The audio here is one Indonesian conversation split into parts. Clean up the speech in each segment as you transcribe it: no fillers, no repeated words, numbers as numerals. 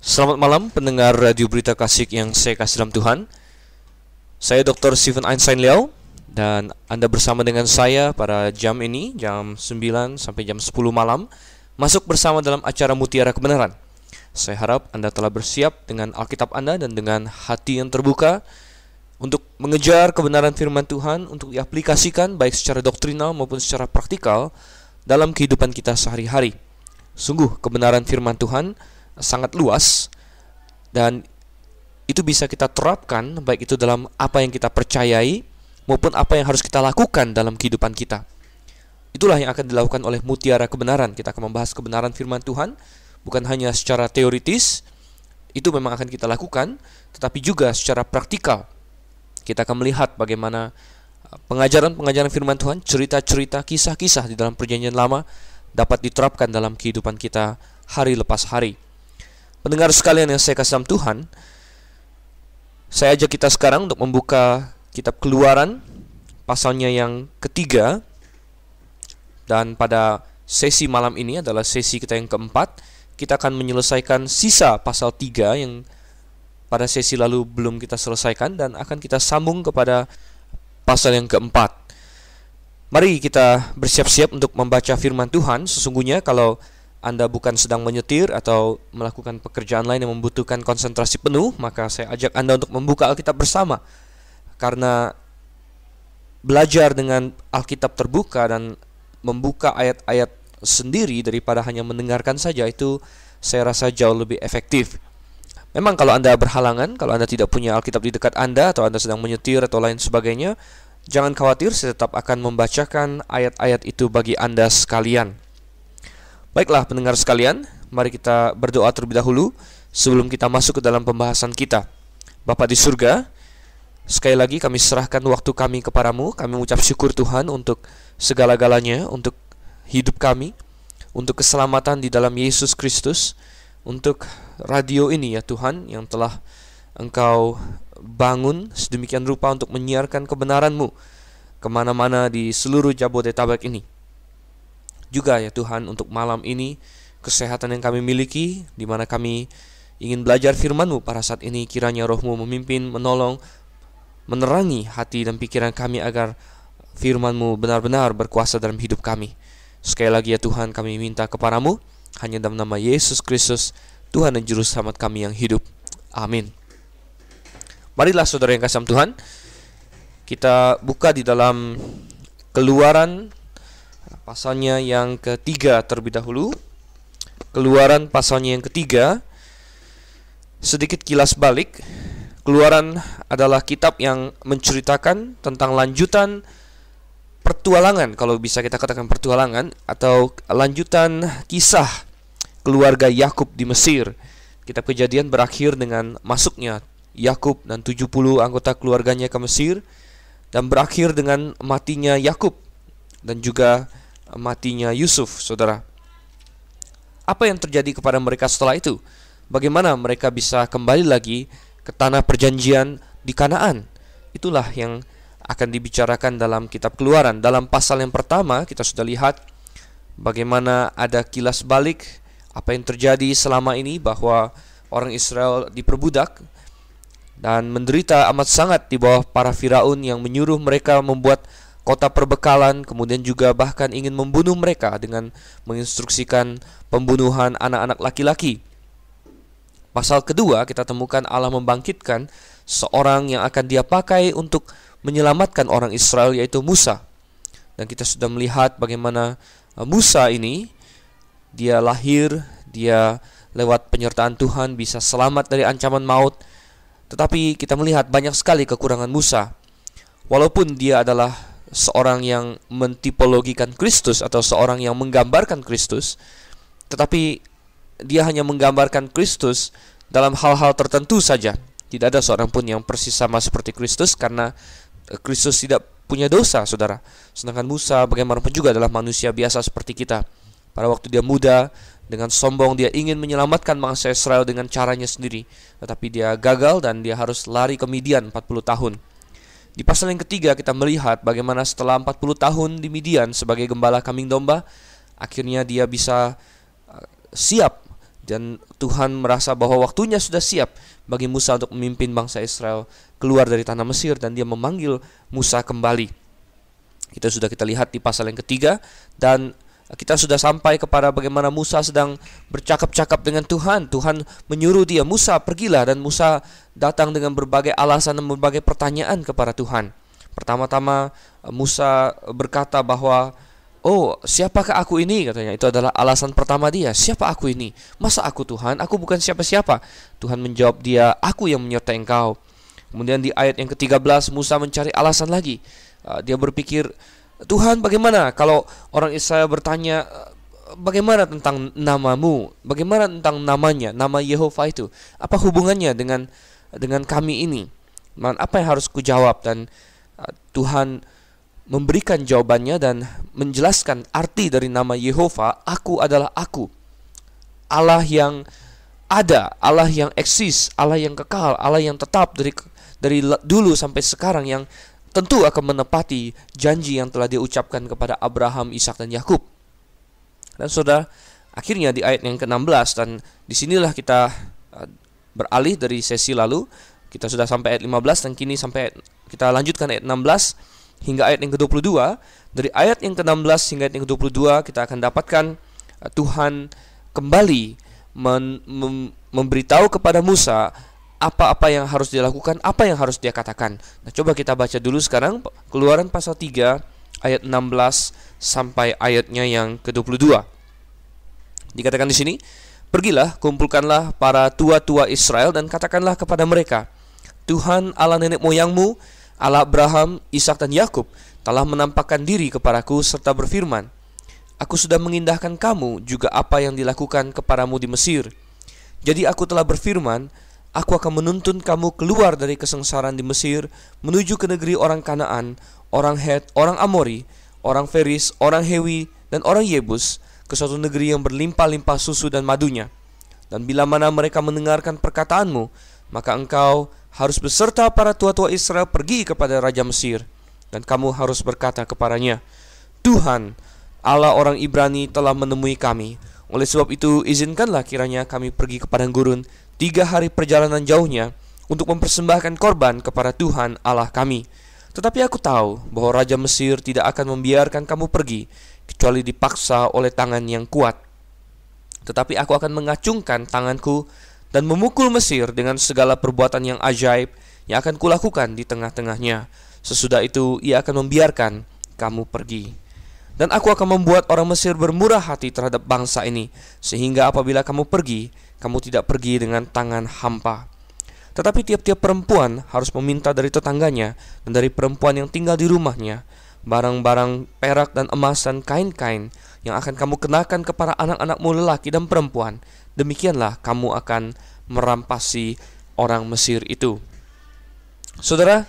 Selamat malam pendengar Radio Berita Kasih yang saya kasih dalam Tuhan. Saya Dr. Steven Einstein Liao dan Anda bersama dengan saya pada jam ini, jam 9 sampai jam 10 malam, masuk bersama dalam acara Mutiara Kebenaran. Saya harap Anda telah bersiap dengan Alkitab Anda dan dengan hati yang terbuka untuk mengejar kebenaran firman Tuhan, untuk diaplikasikan baik secara doktrinal maupun secara praktikal dalam kehidupan kita sehari-hari. Sungguh kebenaran firman Tuhan sangat luas dan itu bisa kita terapkan baik itu dalam apa yang kita percayai maupun apa yang harus kita lakukan dalam kehidupan kita. Itulah yang akan dilakukan oleh Mutiara Kebenaran. Kita akan membahas kebenaran firman Tuhan bukan hanya secara teoritis, itu memang akan kita lakukan, tetapi juga secara praktikal. Kita akan melihat bagaimana pengajaran-pengajaran firman Tuhan, cerita-cerita, kisah-kisah di dalam perjanjian lama dapat diterapkan dalam kehidupan kita hari lepas hari. Pendengar sekalian yang saya kasih dalam Tuhan, saya ajak kita sekarang untuk membuka kitab Keluaran pasalnya yang ketiga. Dan pada sesi malam ini adalah sesi kita yang keempat. Kita akan menyelesaikan sisa pasal 3 yang pada sesi lalu belum kita selesaikan, dan akan kita sambung kepada pasal yang keempat. Mari kita bersiap-siap untuk membaca firman Tuhan. Sesungguhnya kalau Anda bukan sedang menyetir atau melakukan pekerjaan lain yang membutuhkan konsentrasi penuh, maka saya ajak Anda untuk membuka Alkitab bersama. Karena belajar dengan Alkitab terbuka dan membuka ayat-ayat sendiri daripada hanya mendengarkan saja, itu saya rasa jauh lebih efektif. Memang kalau Anda berhalangan, kalau Anda tidak punya Alkitab di dekat Anda, atau Anda sedang menyetir atau lain sebagainya, jangan khawatir, saya tetap akan membacakan ayat-ayat itu bagi Anda sekalian. Baiklah pendengar sekalian, mari kita berdoa terlebih dahulu sebelum kita masuk ke dalam pembahasan kita. Bapa di surga, sekali lagi kami serahkan waktu kami kepadamu. Kami mengucap syukur Tuhan untuk segala-galanya, untuk hidup kami, untuk keselamatan di dalam Yesus Kristus, untuk radio ini ya Tuhan yang telah Engkau bangun sedemikian rupa untuk menyiarkan kebenaran-Mu kemana-mana di seluruh Jabodetabek ini. Juga ya Tuhan untuk malam ini, kesehatan yang kami miliki, di mana kami ingin belajar firman-Mu pada saat ini, kiranya Roh-Mu memimpin, menolong, menerangi hati dan pikiran kami agar firman-Mu benar-benar berkuasa dalam hidup kami. Sekali lagi ya Tuhan, kami minta kepadamu, hanya dalam nama Yesus Kristus, Tuhan dan Juru Selamat kami yang hidup. Amin. Marilah saudara yang kasih Tuhan, kita buka di dalam Keluaran pasalnya yang ketiga terlebih dahulu. Keluaran pasalnya yang ketiga. Sedikit kilas balik, Keluaran adalah kitab yang menceritakan tentang lanjutan pertualangan, kalau bisa kita katakan pertualangan, atau lanjutan kisah keluarga Yakub di Mesir. Kitab Kejadian berakhir dengan masuknya Yakub dan 70 anggota keluarganya ke Mesir, dan berakhir dengan matinya Yakub dan juga matinya Yusuf, saudara. Apa yang terjadi kepada mereka setelah itu? Bagaimana mereka bisa kembali lagi ke tanah perjanjian di Kanaan? Itulah yang akan dibicarakan dalam kitab Keluaran. Dalam pasal yang pertama kita sudah lihat bagaimana ada kilas balik apa yang terjadi selama ini, bahwa orang Israel diperbudak dan menderita amat sangat di bawah para Firaun yang menyuruh mereka membuat kota perbekalan, kemudian juga bahkan ingin membunuh mereka dengan menginstruksikan pembunuhan anak-anak laki-laki. Pasal kedua kita temukan Allah membangkitkan seorang yang akan dia pakai untuk menyelamatkan orang Israel, yaitu Musa. Dan kita sudah melihat bagaimana Musa ini, dia lahir, dia lewat penyertaan Tuhan bisa selamat dari ancaman maut. Tetapi kita melihat banyak sekali kekurangan Musa. Walaupun dia adalah seorang yang mentipologikan Kristus atau seorang yang menggambarkan Kristus, tetapi dia hanya menggambarkan Kristus dalam hal-hal tertentu saja. Tidak ada seorang pun yang persis sama seperti Kristus, karena Kristus tidak punya dosa, saudara. Sedangkan Musa bagaimanapun juga adalah manusia biasa seperti kita. Pada waktu dia muda, dengan sombong dia ingin menyelamatkan bangsa Israel dengan caranya sendiri, tetapi dia gagal dan dia harus lari ke Midian 40 tahun. Di pasal yang ketiga kita melihat bagaimana setelah 40 tahun di Midian sebagai gembala kambing domba, akhirnya dia bisa siap Dan Tuhan merasa bahwa waktunya sudah siap bagi Musa untuk memimpin bangsa Israel keluar dari tanah Mesir, dan dia memanggil Musa kembali. Itu sudah kita lihat di pasal yang ketiga, dan kita sudah sampai kepada bagaimana Musa sedang bercakap-cakap dengan Tuhan. Tuhan menyuruh dia, Musa pergilah, dan Musa datang dengan berbagai alasan dan berbagai pertanyaan kepada Tuhan. Pertama-tama Musa berkata bahwa, oh, siapakah aku ini? Katanya, itu adalah alasan pertama dia. Siapa aku ini? Masa aku Tuhan? Aku bukan siapa-siapa. Tuhan menjawab dia, aku yang menyertai engkau. Kemudian di ayat yang ke-13 Musa mencari alasan lagi. Dia berpikir, Tuhan, bagaimana kalau orang Israel bertanya, bagaimana tentang namamu? Bagaimana tentang namanya, nama Yehova itu? Apa hubungannya dengan kami ini? Apa yang harus kujawab? Dan Tuhan memberikan jawabannya dan menjelaskan arti dari nama Yehova. Aku adalah aku, Allah yang ada, Allah yang eksis, Allah yang kekal, Allah yang tetap dari dulu sampai sekarang, yang tentu akan menepati janji yang telah dia ucapkan kepada Abraham, Ishak, dan Yakub. Dan saudara, akhirnya di ayat yang ke-16, dan disinilah kita beralih dari sesi lalu. Kita sudah sampai ayat 15, dan kini kita lanjutkan ayat 16 hingga ayat yang ke-22. Dari ayat yang ke-16 hingga ayat yang ke-22 kita akan dapatkan Tuhan kembali memberitahu kepada Musa apa-apa yang harus dilakukan, apa yang harus dia katakan. Nah, coba kita baca dulu sekarang Keluaran pasal 3 ayat 16 sampai ayatnya yang ke-22. Dikatakan di sini, pergilah, kumpulkanlah para tua-tua Israel dan katakanlah kepada mereka, Tuhan Allah nenek moyangmu, Allah Abraham, Ishak, dan Yakub telah menampakkan diri kepadaku serta berfirman, aku sudah mengindahkan kamu juga apa yang dilakukan kepadamu di Mesir. Jadi aku telah berfirman, aku akan menuntun kamu keluar dari kesengsaraan di Mesir, menuju ke negeri orang Kanaan, orang Het, orang Amori, orang Feris, orang Hewi, dan orang Yebus, ke suatu negeri yang berlimpah-limpah susu dan madunya. Dan bila mana mereka mendengarkan perkataanmu, maka engkau harus beserta para tua-tua Israel pergi kepada Raja Mesir, dan kamu harus berkata kepadanya, Tuhan, Allah orang Ibrani telah menemui kami. Oleh sebab itu, izinkanlah kiranya kami pergi ke padang gurun 3 hari perjalanan jauhnya untuk mempersembahkan korban kepada Tuhan Allah kami. Tetapi aku tahu bahwa Raja Mesir tidak akan membiarkan kamu pergi, kecuali dipaksa oleh tangan yang kuat. Tetapi aku akan mengacungkan tanganku dan memukul Mesir dengan segala perbuatan yang ajaib yang akan kulakukan di tengah-tengahnya. Sesudah itu ia akan membiarkan kamu pergi. Dan aku akan membuat orang Mesir bermurah hati terhadap bangsa ini, sehingga apabila kamu pergi, kamu tidak pergi dengan tangan hampa. Tetapi tiap-tiap perempuan harus meminta dari tetangganya dan dari perempuan yang tinggal di rumahnya barang-barang perak dan emas dan kain-kain yang akan kamu kenakan kepada anak-anakmu lelaki dan perempuan. Demikianlah kamu akan merampasi orang Mesir itu. Saudara,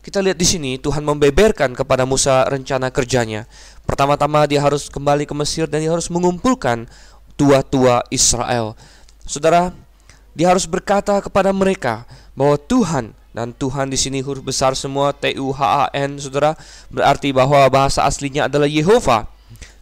kita lihat di sini Tuhan membeberkan kepada Musa rencana kerjanya. Pertama-tama dia harus kembali ke Mesir dan dia harus mengumpulkan tua-tua Israel. Saudara, dia harus berkata kepada mereka bahwa Tuhan, dan Tuhan di sini huruf besar semua, Tuhan, saudara, berarti bahwa bahasa aslinya adalah Yehova.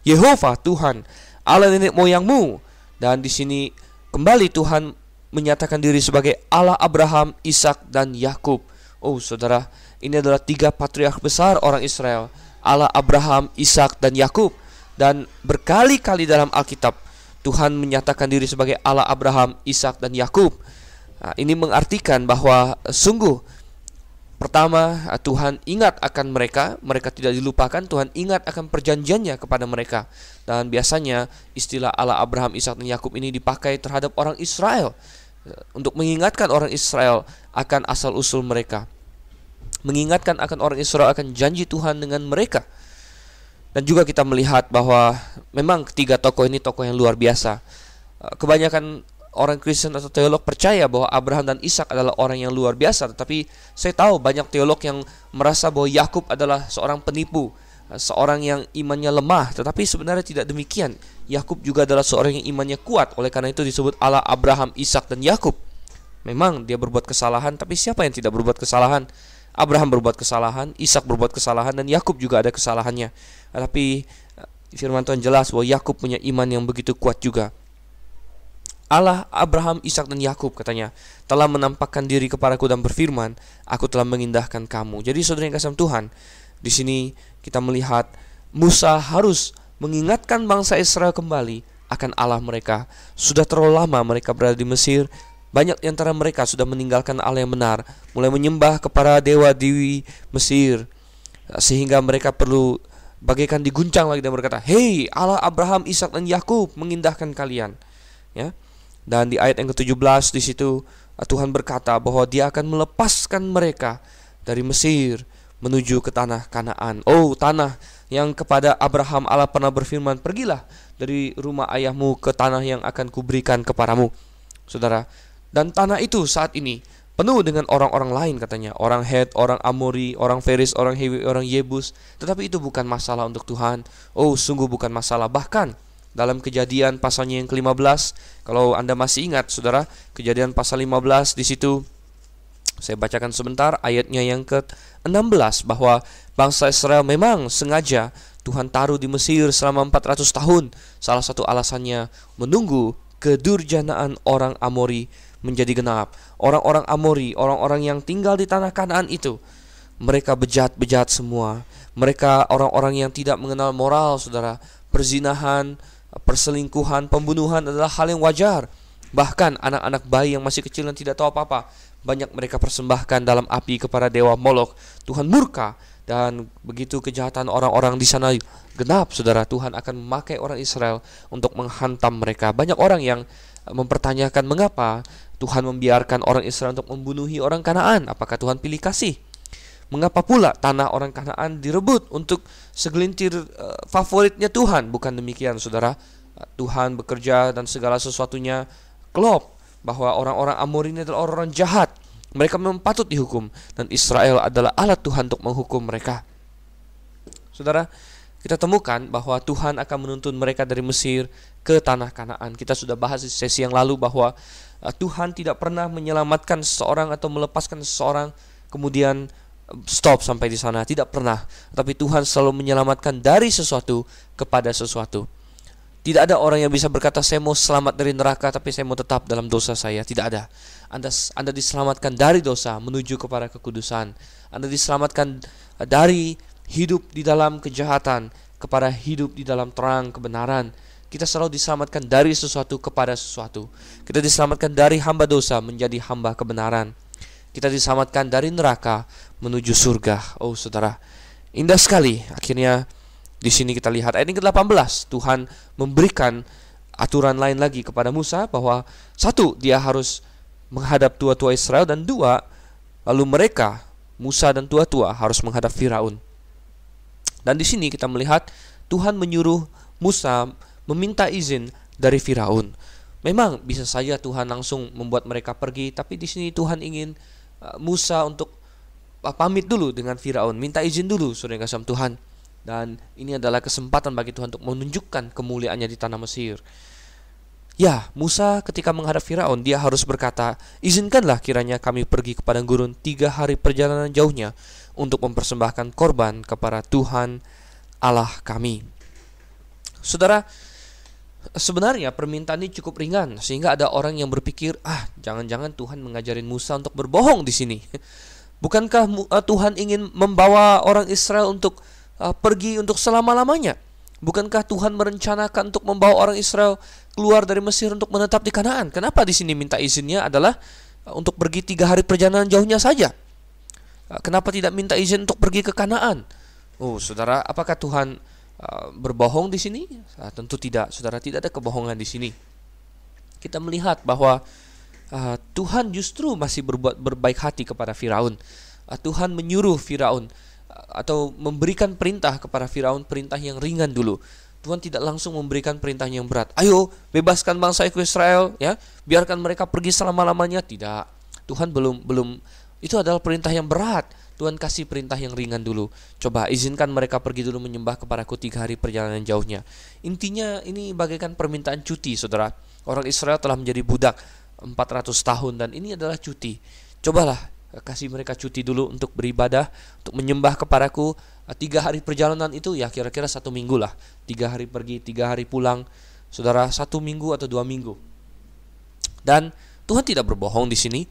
Yehova, Tuhan, Allah nenek moyangmu. Dan di sini kembali Tuhan menyatakan diri sebagai Allah Abraham, Ishak, dan Yakub. Oh saudara, ini adalah 3 patriark besar orang Israel, Allah Abraham, Ishak, dan Yakub. Dan berkali-kali dalam Alkitab Tuhan menyatakan diri sebagai Allah Abraham, Ishak, dan Yakub. Nah, ini mengartikan bahwa sungguh pertama Tuhan ingat akan mereka, mereka tidak dilupakan. Tuhan ingat akan perjanjiannya kepada mereka. Dan biasanya istilah Allah Abraham, Ishak, dan Yakub ini dipakai terhadap orang Israel untuk mengingatkan orang Israel akan asal-usul mereka, mengingatkan akan orang Israel akan janji Tuhan dengan mereka. Dan juga kita melihat bahwa memang ketiga tokoh ini tokoh yang luar biasa. Kebanyakan orang Kristen atau teolog percaya bahwa Abraham dan Ishak adalah orang yang luar biasa. Tetapi saya tahu banyak teolog yang merasa bahwa Yakub adalah seorang penipu, seorang yang imannya lemah. Tetapi sebenarnya tidak demikian. Yakub juga adalah seorang yang imannya kuat. Oleh karena itu disebut Allah Abraham, Ishak, dan Yakub. Memang dia berbuat kesalahan, tapi siapa yang tidak berbuat kesalahan? Abraham berbuat kesalahan, Ishak berbuat kesalahan, dan Yakub juga ada kesalahannya. Tapi firman Tuhan jelas bahwa Yakub punya iman yang begitu kuat juga. Allah Abraham, Ishak dan Yakub, katanya, telah menampakkan diri kepadaku dan berfirman, aku telah mengindahkan kamu. Jadi saudara yang kasih Tuhan, di sini kita melihat Musa harus mengingatkan bangsa Israel kembali akan Allah mereka. Sudah terlalu lama mereka berada di Mesir. Banyak di antara mereka sudah meninggalkan Allah yang benar, mulai menyembah kepada dewa dewi Mesir, sehingga mereka perlu bagaikan diguncang lagi dan berkata, hei Allah Abraham, Ishak dan Yakub, mengindahkan kalian. Ya. Dan di ayat yang ke-17 di situ Tuhan berkata bahwa Dia akan melepaskan mereka dari Mesir menuju ke tanah Kanaan. Oh, tanah yang kepada Abraham Allah pernah berfirman, pergilah dari rumah ayahmu ke tanah yang akan kuberikan kepadamu. Saudara, dan tanah itu saat ini penuh dengan orang-orang lain, katanya, orang Het, orang Amori, orang Feris, orang Hewi, orang Yebus. Tetapi itu bukan masalah untuk Tuhan. Oh, sungguh bukan masalah. Bahkan dalam Kejadian pasalnya yang ke-15, kalau Anda masih ingat, saudara, Kejadian pasal 15 di situ saya bacakan sebentar ayatnya yang ke-16, bahwa bangsa Israel memang sengaja Tuhan taruh di Mesir selama 400 tahun. Salah satu alasannya menunggu kedurjanaan orang Amori menjadi genap. Orang-orang Amori, orang-orang yang tinggal di tanah Kanaan itu, mereka bejat-bejat semua. Mereka orang-orang yang tidak mengenal moral, saudara. Perzinahan, perselingkuhan, pembunuhan adalah hal yang wajar. Bahkan anak-anak bayi yang masih kecil dan tidak tahu apa-apa, banyak mereka persembahkan dalam api kepada dewa Molok. Tuhan murka, dan begitu kejahatan orang-orang di sana genap, saudara, Tuhan akan memakai orang Israel untuk menghantam mereka. Banyak orang yang mempertanyakan mengapa Tuhan membiarkan orang Israel untuk membunuhi orang Kanaan. Apakah Tuhan pilih kasih? Mengapa pula tanah orang Kanaan direbut untuk segelintir favoritnya Tuhan? Bukan demikian, saudara. Tuhan bekerja dan segala sesuatunya klop, bahwa orang-orang Amori ini adalah orang-orang jahat. Mereka memang patut dihukum, dan Israel adalah alat Tuhan untuk menghukum mereka. Saudara, kita temukan bahwa Tuhan akan menuntun mereka dari Mesir ke tanah Kanaan. Kita sudah bahas di sesi yang lalu bahwa Tuhan tidak pernah menyelamatkan seseorang atau melepaskan seseorang kemudian stop sampai di sana, tidak pernah. Tapi Tuhan selalu menyelamatkan dari sesuatu kepada sesuatu. Tidak ada orang yang bisa berkata, saya mau selamat dari neraka tapi saya mau tetap dalam dosa saya. Tidak ada. Anda diselamatkan dari dosa menuju kepada kekudusan. Anda diselamatkan dari hidup di dalam kejahatan kepada hidup di dalam terang kebenaran. Kita selalu diselamatkan dari sesuatu kepada sesuatu. Kita diselamatkan dari hamba dosa menjadi hamba kebenaran. Kita diselamatkan dari neraka menuju surga. Oh, saudara, indah sekali. Akhirnya di sini kita lihat ayat yang ke-18, Tuhan memberikan aturan lain lagi kepada Musa, bahwa satu, dia harus menghadap tua-tua Israel, dan dua, lalu mereka, Musa dan tua-tua, harus menghadap Firaun. Dan di sini kita melihat Tuhan menyuruh Musa meminta izin dari Firaun. Memang bisa saja Tuhan langsung membuat mereka pergi, tapi di sini Tuhan ingin Musa untuk pamit dulu dengan Firaun, minta izin dulu, saudara yang kasih Tuhan. Dan ini adalah kesempatan bagi Tuhan untuk menunjukkan kemuliaannya di tanah Mesir. Ya, Musa ketika menghadap Firaun, dia harus berkata, izinkanlah kiranya kami pergi ke padang gurun 3 hari perjalanan jauhnya untuk mempersembahkan korban kepada Tuhan Allah kami. Saudara, sebenarnya permintaan ini cukup ringan, sehingga ada orang yang berpikir, jangan-jangan Tuhan mengajarin Musa untuk berbohong di sini. Bukankah Tuhan ingin membawa orang Israel untuk pergi untuk selama-lamanya? Bukankah Tuhan merencanakan untuk membawa orang Israel keluar dari Mesir untuk menetap di Kanaan? Kenapa di sini minta izinnya adalah untuk pergi 3 hari perjalanan jauhnya saja? Kenapa tidak minta izin untuk pergi ke Kanaan? Oh, saudara, apakah Tuhan berbohong di sini? Tentu tidak, saudara. Tidak ada kebohongan di sini. Kita melihat bahwa Tuhan justru masih berbaik hati kepada Firaun. Tuhan menyuruh Firaun atau memberikan perintah kepada Firaun, perintah yang ringan dulu. Tuhan tidak langsung memberikan perintah yang berat. Ayo, bebaskan bangsa Israel, ya, biarkan mereka pergi selama-lamanya. Tidak. Tuhan belum. Itu adalah perintah yang berat. Tuhan kasih perintah yang ringan dulu. Coba izinkan mereka pergi dulu menyembah kepadaku 3 hari perjalanan jauhnya. Intinya ini bagaikan permintaan cuti, saudara. Orang Israel telah menjadi budak 400 tahun dan ini adalah cuti. Cobalah kasih mereka cuti dulu untuk beribadah, untuk menyembah kepadaku. 3 hari perjalanan itu ya kira-kira 1 minggu lah. 3 hari pergi, 3 hari pulang. Saudara, 1 minggu atau 2 minggu. Dan Tuhan tidak berbohong di sini.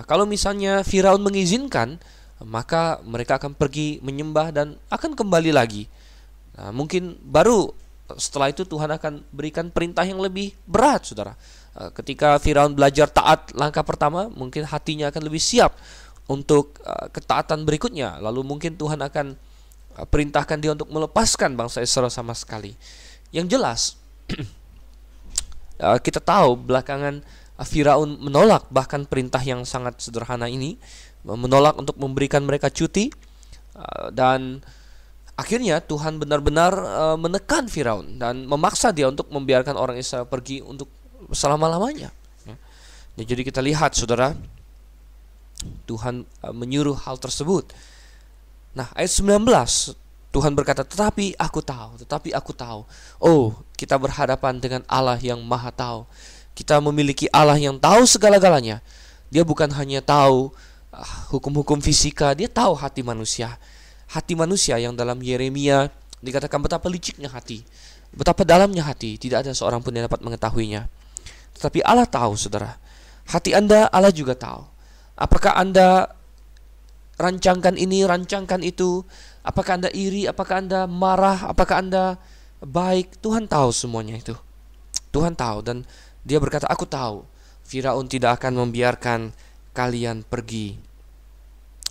Kalau misalnya Firaun mengizinkan, maka mereka akan pergi menyembah dan akan kembali lagi. Mungkin baru setelah itu Tuhan akan berikan perintah yang lebih berat, saudara. Ketika Firaun belajar taat langkah pertama, mungkin hatinya akan lebih siap untuk ketaatan berikutnya. Lalu mungkin Tuhan akan perintahkan dia untuk melepaskan bangsa Israel sama sekali. Yang jelas, kita tahu belakangan Firaun menolak bahkan perintah yang sangat sederhana ini, menolak untuk memberikan mereka cuti, dan akhirnya Tuhan benar-benar menekan Firaun dan memaksa dia untuk membiarkan orang Israel pergi untuk selama-lamanya. Jadi kita lihat, saudara, Tuhan menyuruh hal tersebut. Nah, ayat 19, Tuhan berkata, tetapi aku tahu. Oh, kita berhadapan dengan Allah yang maha tahu. Kita memiliki Allah yang tahu segala-galanya. Dia bukan hanya tahu hukum-hukum fisika, dia tahu hati manusia. Hati manusia yang dalam Yeremia dikatakan betapa liciknya hati, betapa dalamnya hati, tidak ada seorang pun yang dapat mengetahuinya. Tetapi Allah tahu, saudara. Hati Anda, Allah juga tahu. Apakah Anda rancangkan ini, rancangkan itu? Apakah Anda iri? Apakah Anda marah? Apakah Anda baik? Tuhan tahu semuanya itu. Tuhan tahu, dan Dia berkata, aku tahu Firaun tidak akan membiarkan kalian pergi.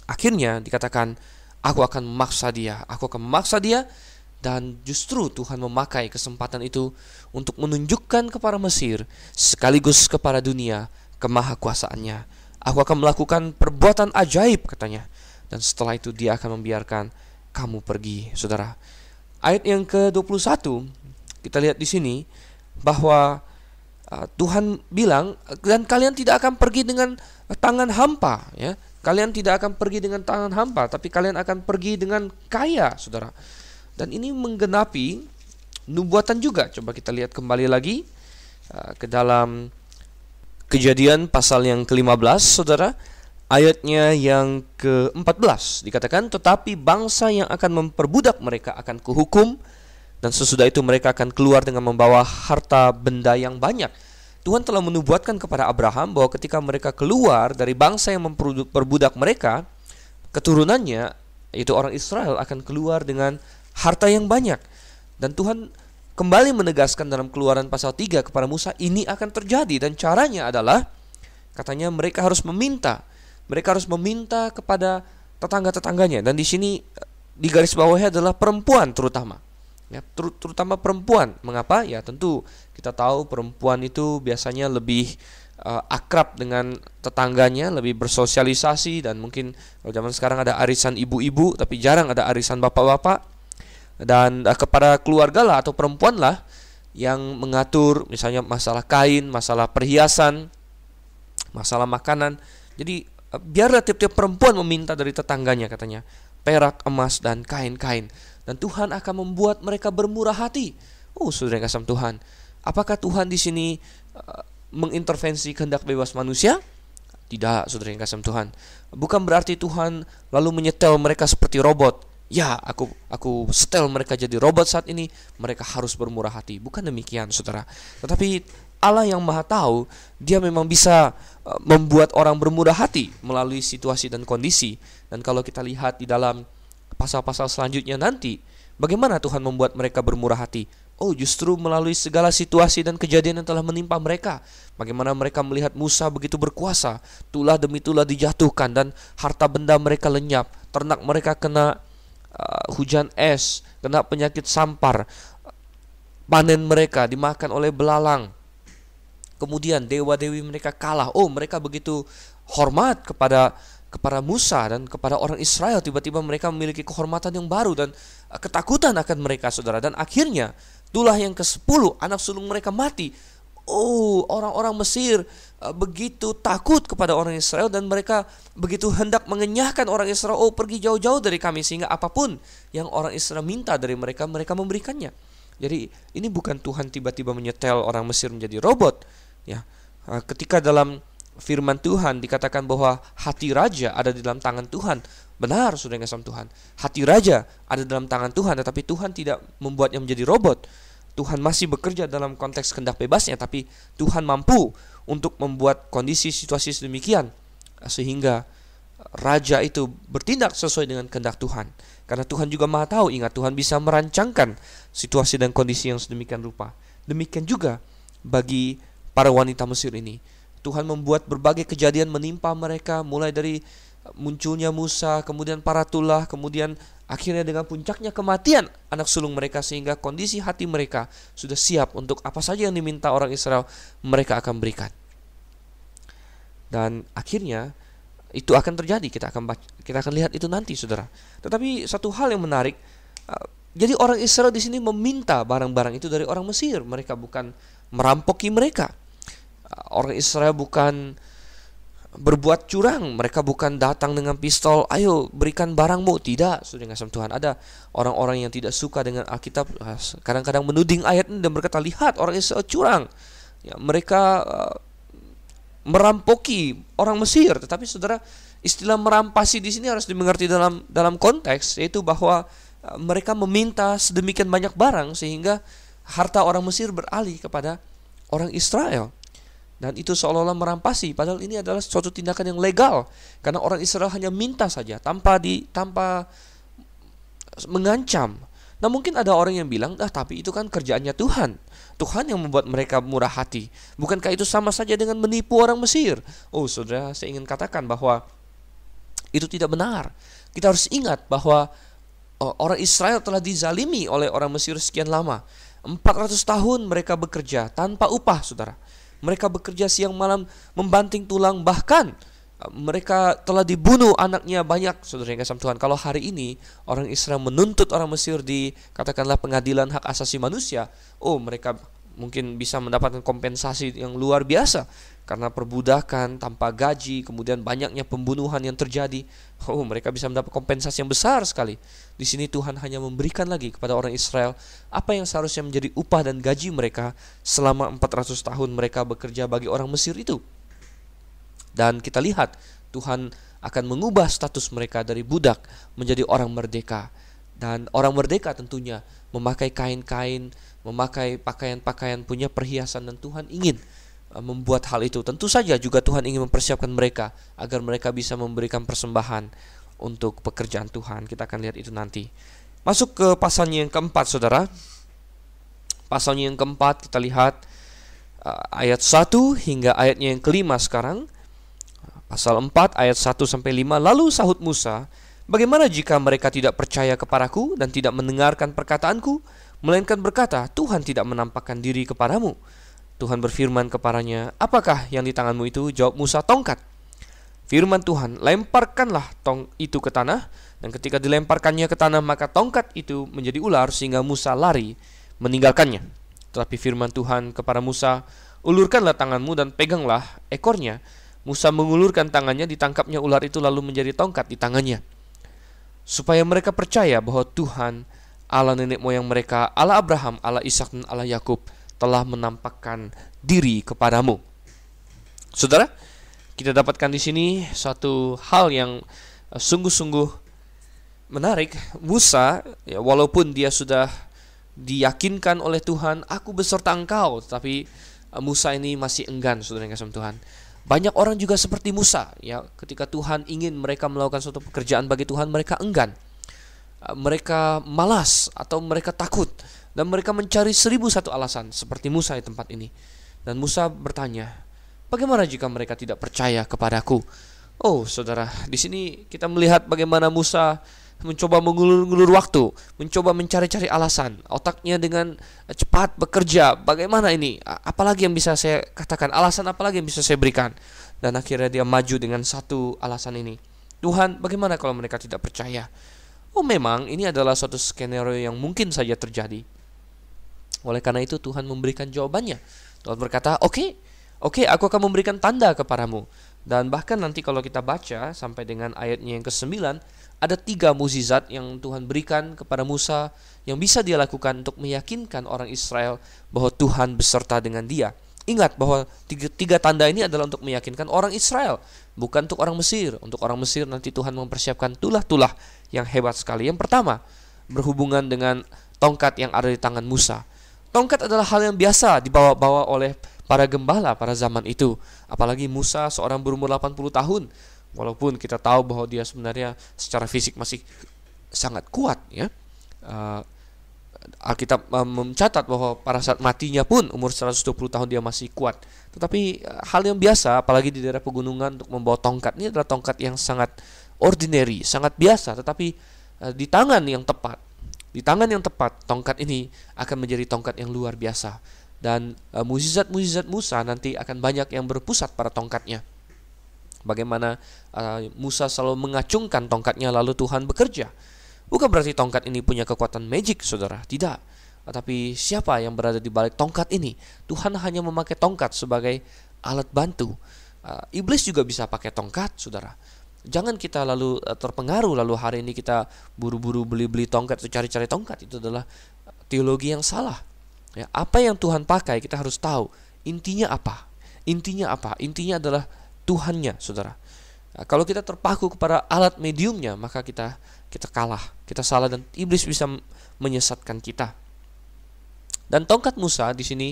Akhirnya dikatakan, aku akan memaksa dia, dan justru Tuhan memakai kesempatan itu untuk menunjukkan kepada Mesir sekaligus kepada dunia kemahakuasaannya. Aku akan melakukan perbuatan ajaib, katanya, dan setelah itu dia akan membiarkan kamu pergi, saudara. Ayat yang ke-21 kita lihat di sini bahwa Tuhan bilang, dan kalian tidak akan pergi dengan tangan hampa, ya. Kalian tidak akan pergi dengan tangan hampa, tapi kalian akan pergi dengan kaya, saudara. Dan ini menggenapi nubuatan juga. Coba kita lihat kembali lagi ke dalam Kejadian pasal yang ke-15, saudara. Ayatnya yang ke-14 dikatakan, tetapi bangsa yang akan memperbudak mereka akan kuhukum, dan sesudah itu mereka akan keluar dengan membawa harta benda yang banyak. Tuhan telah menubuatkan kepada Abraham bahwa ketika mereka keluar dari bangsa yang memperbudak mereka, keturunannya, yaitu orang Israel, akan keluar dengan harta yang banyak. Dan Tuhan kembali menegaskan dalam Keluaran pasal 3 kepada Musa, ini akan terjadi, dan caranya adalah, katanya, mereka harus meminta kepada tetangga-tetangganya. Dan di sini di garis bawahnya adalah perempuan terutama. Ya, terutama perempuan. Mengapa? Ya tentu kita tahu perempuan itu biasanya lebih akrab dengan tetangganya, lebih bersosialisasi, dan mungkin kalau zaman sekarang ada arisan ibu-ibu, tapi jarang ada arisan bapak-bapak. Dan kepada keluarga lah atau perempuan lah yang mengatur misalnya masalah kain, masalah perhiasan, masalah makanan. Jadi biarlah tiap-tiap perempuan meminta dari tetangganya, katanya, perak, emas, dan kain-kain. Dan Tuhan akan membuat mereka bermurah hati. Oh, saudara yang kasih Tuhan, apakah Tuhan di sini mengintervensi kehendak bebas manusia? Tidak, saudara yang kasih Tuhan. Bukan berarti Tuhan lalu menyetel mereka seperti robot. Ya, aku setel mereka jadi robot saat ini, mereka harus bermurah hati. Bukan demikian, saudara. Tetapi Allah yang maha tahu, dia memang bisa membuat orang bermurah hati melalui situasi dan kondisi. Dan kalau kita lihat di dalam pasal-pasal selanjutnya nanti, bagaimana Tuhan membuat mereka bermurah hati? Oh, justru melalui segala situasi dan kejadian yang telah menimpa mereka. Bagaimana mereka melihat Musa begitu berkuasa, tulah demi tulah dijatuhkan, dan harta benda mereka lenyap, ternak mereka kena hujan es, kena penyakit sampar, panen mereka dimakan oleh belalang. Kemudian dewa-dewi mereka kalah. Oh, mereka begitu hormat kepada Musa dan kepada orang Israel. Tiba-tiba mereka memiliki kehormatan yang baru dan ketakutan akan mereka, saudara. Dan akhirnya tulah yang ke-10, anak sulung mereka mati. Oh, orang-orang Mesir begitu takut kepada orang Israel, dan mereka begitu hendak mengenyahkan orang Israel. Oh, pergi jauh-jauh dari kami, sehingga apapun yang orang Israel minta dari mereka, mereka memberikannya. Jadi ini bukan Tuhan tiba-tiba menyetel orang Mesir menjadi robot, ya. Ketika dalam firman Tuhan dikatakan bahwa hati raja ada di dalam tangan Tuhan. Benar, saudara yang kasih Tuhan. Hati raja ada dalam tangan Tuhan, tetapi Tuhan tidak membuatnya menjadi robot. Tuhan masih bekerja dalam konteks kehendak bebasnya, tapi Tuhan mampu untuk membuat kondisi situasi sedemikian sehingga raja itu bertindak sesuai dengan kehendak Tuhan. Karena Tuhan juga Maha tahu, ingat, Tuhan bisa merancangkan situasi dan kondisi yang sedemikian rupa. Demikian juga bagi para wanita Mesir ini. Tuhan membuat berbagai kejadian menimpa mereka, mulai dari munculnya Musa, kemudian para tulah, kemudian akhirnya dengan puncaknya kematian anak sulung mereka, sehingga kondisi hati mereka sudah siap untuk apa saja yang diminta orang Israel mereka akan berikan. Dan akhirnya itu akan terjadi, kita akan lihat itu nanti, saudara. Tetapi satu hal yang menarik, jadi orang Israel di sini meminta barang-barang itu dari orang Mesir. Mereka bukan merampoki mereka. Orang Israel bukan berbuat curang, mereka bukan datang dengan pistol, ayo berikan barangmu. Tidak, saudara yang kasih Tuhan. Ada orang-orang yang tidak suka dengan Alkitab, kadang-kadang menuding ayat ini dan berkata, lihat orang Israel curang. Ya, mereka merampoki orang Mesir. Tetapi saudara, istilah merampasi di sini harus dimengerti dalam konteks, yaitu bahwa mereka meminta sedemikian banyak barang sehingga harta orang Mesir beralih kepada orang Israel. Dan itu seolah-olah merampasi, padahal ini adalah suatu tindakan yang legal, karena orang Israel hanya minta saja tanpa mengancam. Nah, mungkin ada orang yang bilang, tapi itu kan kerjaannya Tuhan. Tuhan yang membuat mereka murah hati. Bukankah itu sama saja dengan menipu orang Mesir? Oh, saudara, saya ingin katakan bahwa itu tidak benar. Kita harus ingat bahwa orang Israel telah dizalimi oleh orang Mesir sekian lama. 400 tahun mereka bekerja tanpa upah, saudara. Mereka bekerja siang malam membanting tulang, bahkan mereka telah dibunuh anaknya banyak, saudara yang kasih Tuhan. Kalau hari ini orang Israel menuntut orang Mesir di katakanlah pengadilan hak asasi manusia, mereka mungkin bisa mendapatkan kompensasi yang luar biasa karena perbudakan tanpa gaji, kemudian banyaknya pembunuhan yang terjadi. Mereka bisa mendapat kompensasi yang besar sekali. Di sini Tuhan hanya memberikan lagi kepada orang Israel apa yang seharusnya menjadi upah dan gaji mereka selama 400 tahun mereka bekerja bagi orang Mesir itu. Dan kita lihat Tuhan akan mengubah status mereka dari budak menjadi orang merdeka. Dan orang merdeka tentunya memakai kain-kain, memakai pakaian-pakaian, punya perhiasan, dan Tuhan ingin membuat hal itu. Tentu saja juga Tuhan ingin mempersiapkan mereka agar mereka bisa memberikan persembahan untuk pekerjaan Tuhan. Kita akan lihat itu nanti. Masuk ke pasalnya yang keempat, saudara. Pasalnya yang keempat kita lihat ayat 1 hingga ayatnya yang kelima sekarang. Pasal 4 ayat 1-5. Lalu sahut Musa, bagaimana jika mereka tidak percaya kepadaku dan tidak mendengarkan perkataanku, melainkan berkata, Tuhan tidak menampakkan diri kepadamu. Tuhan berfirman kepadanya, apakah yang di tanganmu itu? Jawab Musa, tongkat. Firman Tuhan, lemparkanlah tong itu ke tanah. Dan ketika dilemparkannya ke tanah, maka tongkat itu menjadi ular sehingga Musa lari meninggalkannya. Tetapi firman Tuhan kepada Musa, ulurkanlah tanganmu dan peganglah ekornya. Musa mengulurkan tangannya, ditangkapnya ular itu lalu menjadi tongkat di tangannya. Supaya mereka percaya bahwa Tuhan, Allah nenek moyang mereka, Allah Abraham, Allah Ishak dan Allah Yakub telah menampakkan diri kepadamu. Saudara, kita dapatkan di sini suatu hal yang sungguh-sungguh menarik. Musa, walaupun dia sudah diyakinkan oleh Tuhan, aku beserta engkau, tetapi Musa ini masih enggan, saudara yang kasih Tuhan. Banyak orang juga seperti Musa, ketika Tuhan ingin mereka melakukan suatu pekerjaan bagi Tuhan, mereka enggan. Mereka malas atau mereka takut, dan mereka mencari 1001 alasan seperti Musa di tempat ini. Dan Musa bertanya, bagaimana jika mereka tidak percaya kepadaku? Saudara, di sini kita melihat bagaimana Musa mencoba mengulur-ngulur waktu, mencoba mencari-cari alasan. Otaknya dengan cepat bekerja. Bagaimana ini? Apalagi yang bisa saya katakan? Alasan apalagi yang bisa saya berikan? Dan akhirnya dia maju dengan satu alasan ini. Tuhan, bagaimana kalau mereka tidak percaya? Memang ini adalah suatu skenario yang mungkin saja terjadi. Oleh karena itu Tuhan memberikan jawabannya. Tuhan berkata, Oke, aku akan memberikan tanda kepadamu. Dan bahkan nanti kalau kita baca sampai dengan ayatnya yang ke-9, ada 3 mukjizat yang Tuhan berikan kepada Musa yang bisa dia lakukan untuk meyakinkan orang Israel bahwa Tuhan beserta dengan dia. Ingat bahwa tiga tanda ini adalah untuk meyakinkan orang Israel, bukan untuk orang Mesir. Untuk orang Mesir nanti Tuhan mempersiapkan tulah-tulah yang hebat sekali. Yang pertama, berhubungan dengan tongkat yang ada di tangan Musa. Tongkat adalah hal yang biasa dibawa-bawa oleh para gembala pada zaman itu. Apalagi Musa, seorang berumur 80 tahun. Walaupun kita tahu bahwa dia sebenarnya secara fisik masih sangat kuat, ya. Alkitab mencatat bahwa pada saat matinya pun umur 120 tahun dia masih kuat. Tetapi hal yang biasa, apalagi di daerah pegunungan, untuk membawa tongkat ini adalah tongkat yang sangat ordinary, sangat biasa. Tetapi di tangan yang tepat, tongkat ini akan menjadi tongkat yang luar biasa. Dan mukjizat-mukjizat Musa nanti akan banyak yang berpusat pada tongkatnya. Bagaimana Musa selalu mengacungkan tongkatnya lalu Tuhan bekerja. Bukan berarti tongkat ini punya kekuatan magic, saudara. Tidak. Tapi siapa yang berada di balik tongkat ini? Tuhan hanya memakai tongkat sebagai alat bantu. Iblis juga bisa pakai tongkat, saudara. Jangan kita lalu terpengaruh, lalu hari ini kita buru-buru beli-beli tongkat atau cari-cari tongkat. Itu adalah teologi yang salah. Ya, apa yang Tuhan pakai kita harus tahu. Intinya apa? Intinya adalah Tuhannya, saudara. Nah, kalau kita terpaku kepada alat mediumnya, maka kita kalah, kita salah, dan iblis bisa menyesatkan kita. Dan tongkat Musa di sini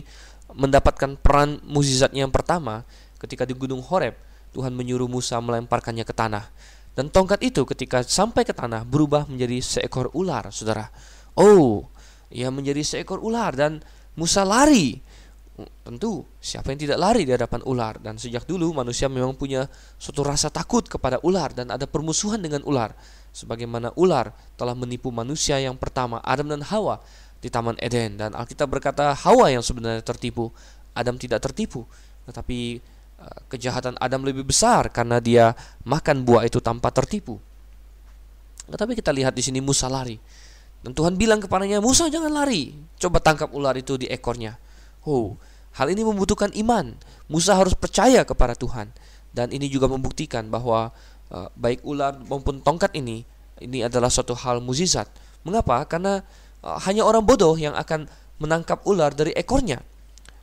mendapatkan peran mukjizatnya yang pertama ketika di Gunung Horeb. Tuhan menyuruh Musa melemparkannya ke tanah. Dan tongkat itu ketika sampai ke tanah berubah menjadi seekor ular, saudara. Oh, ia menjadi seekor ular dan Musa lari. Tentu, siapa yang tidak lari di hadapan ular? Dan sejak dulu manusia memang punya suatu rasa takut kepada ular dan ada permusuhan dengan ular. Sebagaimana ular telah menipu manusia yang pertama, Adam dan Hawa, di Taman Eden. Dan Alkitab berkata Hawa yang sebenarnya tertipu, Adam tidak tertipu. Tetapi kejahatan Adam lebih besar karena dia makan buah itu tanpa tertipu. Tetapi kita lihat di sini Musa lari. Dan Tuhan bilang kepadanya, Musa jangan lari, coba tangkap ular itu di ekornya. Oh, hal ini membutuhkan iman. Musa harus percaya kepada Tuhan. Dan ini juga membuktikan bahwa baik ular maupun tongkat ini adalah suatu hal mukjizat. Mengapa? Karena hanya orang bodoh yang akan menangkap ular dari ekornya.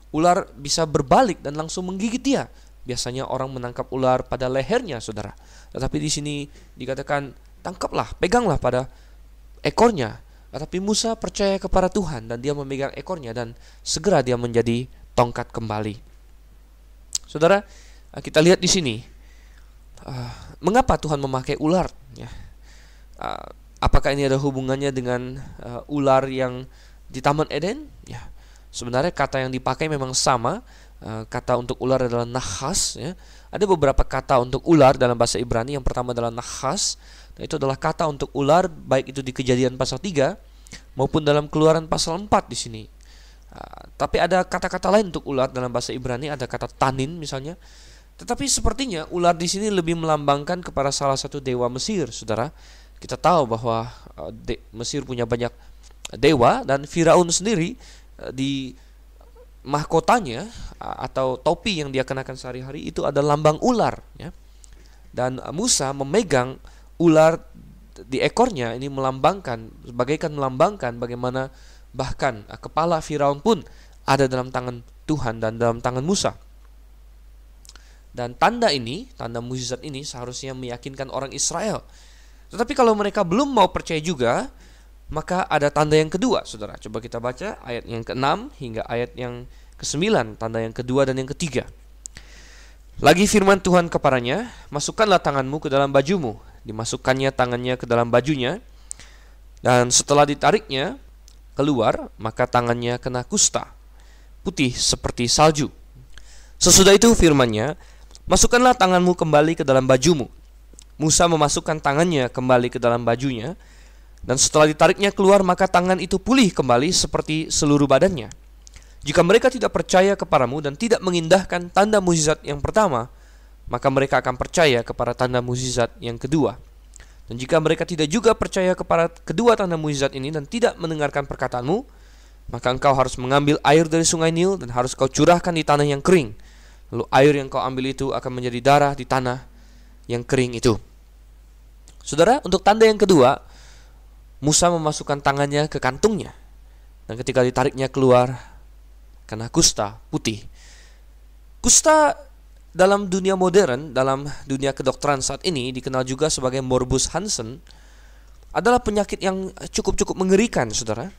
Ular bisa berbalik dan langsung menggigit dia. Biasanya orang menangkap ular pada lehernya, saudara. Tetapi di sini dikatakan tangkaplah, peganglah pada ekornya. Tetapi Musa percaya kepada Tuhan dan dia memegang ekornya dan segera dia menjadi tongkat kembali. Saudara, kita lihat di sini mengapa Tuhan memakai ular? Ya. Apakah ini ada hubungannya dengan ular yang di Taman Eden? Ya. Sebenarnya kata yang dipakai memang sama. Kata untuk ular adalah nahas, ya. Ada beberapa kata untuk ular dalam bahasa Ibrani. Yang pertama adalah nahas. Nah, itu adalah kata untuk ular baik itu di Kejadian pasal 3 maupun dalam Keluaran pasal 4 di sini. Tapi ada kata-kata lain untuk ular dalam bahasa Ibrani, ada kata tanin misalnya. Tetapi sepertinya ular di sini lebih melambangkan kepada salah satu dewa Mesir, saudara. Kita tahu bahwa Mesir punya banyak dewa dan Firaun sendiri di mahkotanya atau topi yang dia kenakan sehari-hari itu ada lambang ular, ya. Dan Musa memegang ular di ekornya, ini bagaikan melambangkan bagaimana bahkan kepala Firaun pun ada dalam tangan Tuhan dan dalam tangan Musa. Dan tanda mukjizat ini seharusnya meyakinkan orang Israel. Tetapi kalau mereka belum mau percaya juga, maka ada tanda yang kedua, saudara. Coba kita baca ayat yang ke-6 hingga ayat yang ke-9, tanda yang kedua dan yang ketiga. Lagi firman Tuhan kepadanya, masukkanlah tanganmu ke dalam bajumu. Dimasukkannya tangannya ke dalam bajunya, dan setelah ditariknya keluar, maka tangannya kena kusta, putih seperti salju. Sesudah itu firman-Nya, masukkanlah tanganmu kembali ke dalam bajumu. Musa memasukkan tangannya kembali ke dalam bajunya, dan setelah ditariknya keluar, maka tangan itu pulih kembali seperti seluruh badannya. Jika mereka tidak percaya kepadamu dan tidak mengindahkan tanda mukjizat yang pertama, maka mereka akan percaya kepada tanda mukjizat yang kedua. Dan jika mereka tidak juga percaya kepada kedua tanda mukjizat ini dan tidak mendengarkan perkataanmu, maka engkau harus mengambil air dari sungai Nil dan harus kau curahkan di tanah yang kering. Lalu air yang kau ambil itu akan menjadi darah di tanah yang kering itu. Saudara, untuk tanda yang kedua, Musa memasukkan tangannya ke kantungnya, dan ketika ditariknya keluar, kena kusta putih. Kusta dalam dunia modern, dalam dunia kedokteran saat ini dikenal juga sebagai morbus Hansen, adalah penyakit yang cukup mengerikan, saudara.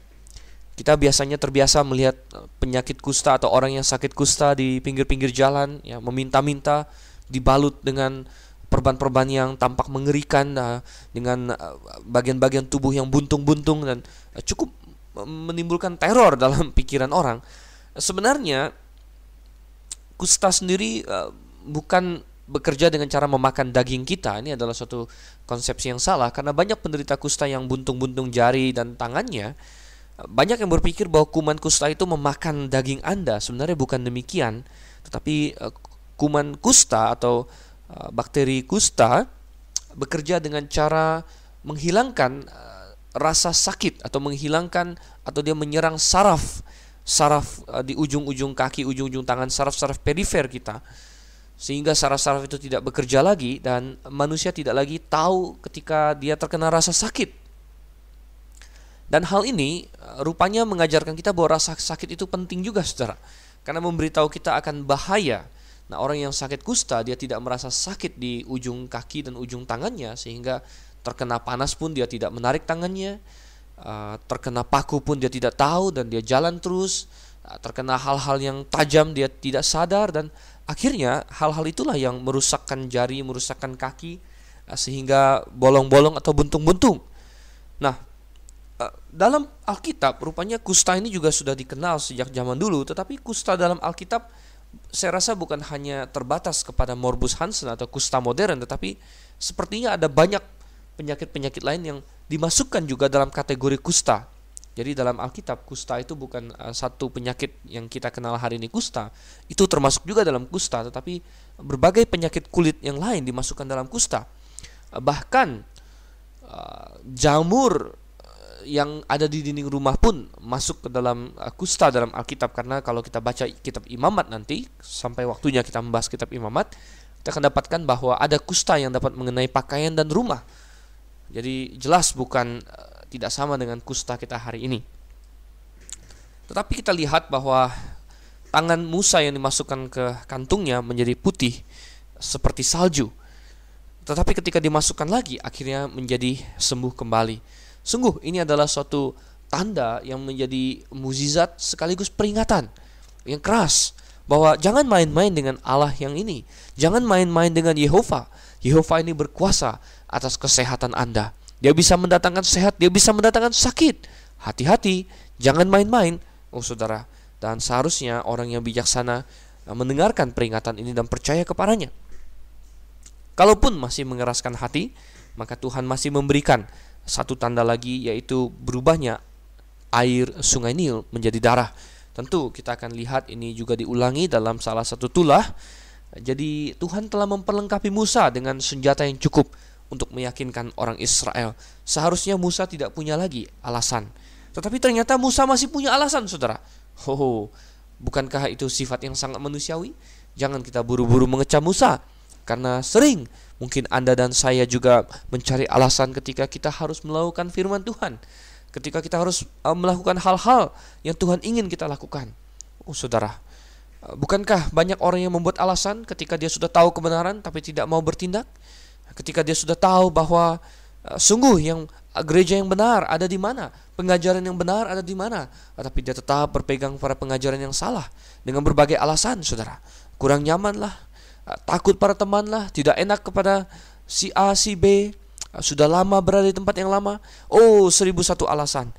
Kita biasanya terbiasa melihat penyakit kusta atau orang yang sakit kusta di pinggir-pinggir jalan, ya, meminta-minta, dibalut dengan perban-perban yang tampak mengerikan, dengan bagian-bagian tubuh yang buntung-buntung, dan cukup menimbulkan teror dalam pikiran orang. Sebenarnya kusta sendiri bukan bekerja dengan cara memakan daging kita. Ini adalah suatu konsepsi yang salah, karena banyak penderita kusta yang buntung-buntung jari dan tangannya. Banyak yang berpikir bahwa kuman kusta itu memakan daging Anda. Sebenarnya bukan demikian, tetapi kuman kusta atau bakteri kusta bekerja dengan cara menghilangkan rasa sakit, atau menghilangkan, atau dia menyerang saraf di ujung-ujung kaki, ujung-ujung tangan, saraf-saraf perifer kita, sehingga saraf-saraf itu tidak bekerja lagi dan manusia tidak lagi tahu ketika dia terkena rasa sakit. Dan hal ini rupanya mengajarkan kita bahwa rasa sakit itu penting juga, saudara, karena memberitahu kita akan bahaya. Nah, orang yang sakit kusta, dia tidak merasa sakit di ujung kaki dan ujung tangannya, sehingga terkena panas pun dia tidak menarik tangannya, terkena paku pun dia tidak tahu dan dia jalan terus, terkena hal-hal yang tajam dia tidak sadar, dan akhirnya hal-hal itulah yang merusakkan jari, merusakkan kaki, sehingga bolong-bolong atau buntung-buntung. Nah, dalam Alkitab rupanya kusta ini juga sudah dikenal sejak zaman dulu, tetapi kusta dalam Alkitab saya rasa bukan hanya terbatas kepada morbus Hansen atau kusta modern, tetapi sepertinya ada banyak penyakit-penyakit lain yang dimasukkan juga dalam kategori kusta. Jadi dalam Alkitab kusta itu bukan satu penyakit yang kita kenal hari ini kusta, itu termasuk juga dalam kusta, tetapi berbagai penyakit kulit yang lain dimasukkan dalam kusta. Bahkan jamur yang ada di dinding rumah pun masuk ke dalam kusta dalam Alkitab, karena kalau kita baca kitab Imamat nanti, sampai waktunya kita membahas kitab Imamat, kita akan dapatkan bahwa ada kusta yang dapat mengenai pakaian dan rumah. Jadi jelas bukan tidak sama dengan kusta kita hari ini. Tetapi kita lihat bahwa tangan Musa yang dimasukkan ke kantungnya menjadi putih seperti salju, tetapi ketika dimasukkan lagi akhirnya menjadi sembuh kembali. Sungguh ini adalah suatu tanda yang menjadi mukjizat sekaligus peringatan yang keras bahwa jangan main-main dengan Allah yang ini. Jangan main-main dengan Yehova. Yehova ini berkuasa atas kesehatan Anda. Dia bisa mendatangkan sehat, dia bisa mendatangkan sakit. Hati-hati, jangan main-main, saudara. Dan seharusnya orang yang bijaksana mendengarkan peringatan ini dan percaya kepadanya. Kalaupun masih mengeraskan hati, maka Tuhan masih memberikan satu tanda lagi, yaitu berubahnya air sungai Nil menjadi darah. Tentu kita akan lihat ini juga diulangi dalam salah satu tulah. Jadi Tuhan telah memperlengkapi Musa dengan senjata yang cukup untuk meyakinkan orang Israel. Seharusnya Musa tidak punya lagi alasan, tetapi ternyata Musa masih punya alasan, saudara. Bukankah itu sifat yang sangat manusiawi? Jangan kita buru-buru mengecam Musa, karena sering mungkin Anda dan saya juga mencari alasan ketika kita harus melakukan firman Tuhan, ketika kita harus melakukan hal-hal yang Tuhan ingin kita lakukan. Saudara, bukankah banyak orang yang membuat alasan ketika dia sudah tahu kebenaran tapi tidak mau bertindak? Ketika dia sudah tahu bahwa sungguh yang gereja yang benar ada di mana, pengajaran yang benar ada di mana, tapi dia tetap berpegang pada pengajaran yang salah dengan berbagai alasan, saudara. Kurang nyaman lah, takut para teman lah, tidak enak kepada si A, si B, sudah lama berada di tempat yang lama. 1001 alasan.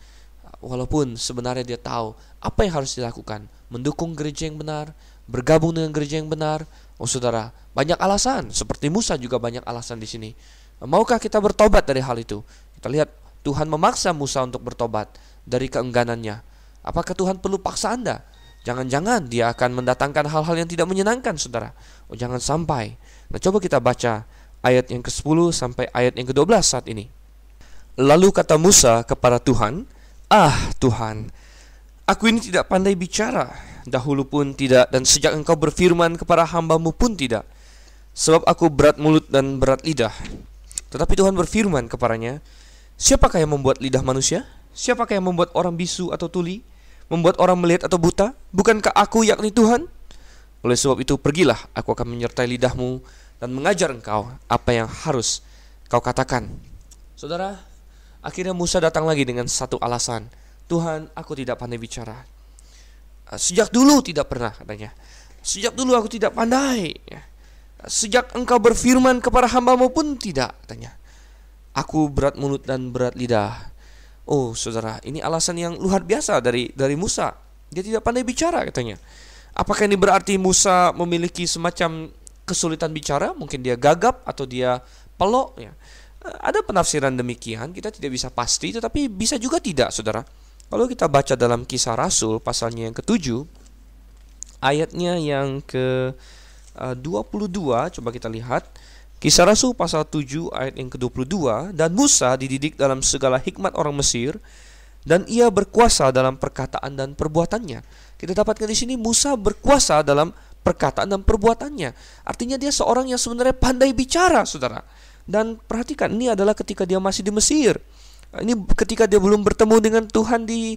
Walaupun sebenarnya dia tahu apa yang harus dilakukan, mendukung gereja yang benar, bergabung dengan gereja yang benar. Saudara, banyak alasan. Seperti Musa juga banyak alasan di sini. Maukah kita bertobat dari hal itu? Kita lihat Tuhan memaksa Musa untuk bertobat dari keengganannya. Apakah Tuhan perlu paksa Anda? Jangan-jangan dia akan mendatangkan hal-hal yang tidak menyenangkan, saudara. Jangan sampai. Nah, coba kita baca ayat yang ke-10 sampai ayat yang ke-12 saat ini. Lalu kata Musa kepada Tuhan, Tuhan, aku ini tidak pandai bicara, dahulu pun tidak, dan sejak engkau berfirman kepada hamba-Mu pun tidak. Sebab aku berat mulut dan berat lidah. Tetapi Tuhan berfirman kepadanya, siapakah yang membuat lidah manusia? Siapakah yang membuat orang bisu atau tuli? Membuat orang melihat atau buta? Bukankah aku, yakni Tuhan? Oleh sebab itu pergilah, aku akan menyertai lidahmu dan mengajar engkau apa yang harus kau katakan. Saudara, akhirnya Musa datang lagi dengan satu alasan. Tuhan, aku tidak pandai bicara. Sejak dulu tidak pernah, katanya. Sejak dulu aku tidak pandai. Sejak engkau berfirman kepada hamba-Mu pun tidak, katanya. Aku berat mulut dan berat lidah. Oh saudara, ini alasan yang luar biasa dari Musa. Dia tidak pandai bicara, katanya. Apakah ini berarti Musa memiliki semacam kesulitan bicara? Mungkin dia gagap atau dia pelok, ya. Ada penafsiran demikian, kita tidak bisa pasti, tetapi bisa juga tidak, saudara. Kalau kita baca dalam Kisah Rasul pasalnya yang ke-7, ayatnya yang ke-22, coba kita lihat. Kisah Rasul pasal 7 ayat yang ke-22, dan Musa dididik dalam segala hikmat orang Mesir, dan ia berkuasa dalam perkataan dan perbuatannya. Kita dapatkan di sini Musa berkuasa dalam perkataan dan perbuatannya. Artinya dia seorang yang sebenarnya pandai bicara, saudara. Dan perhatikan, ini adalah ketika dia masih di Mesir. Ini ketika dia belum bertemu dengan Tuhan di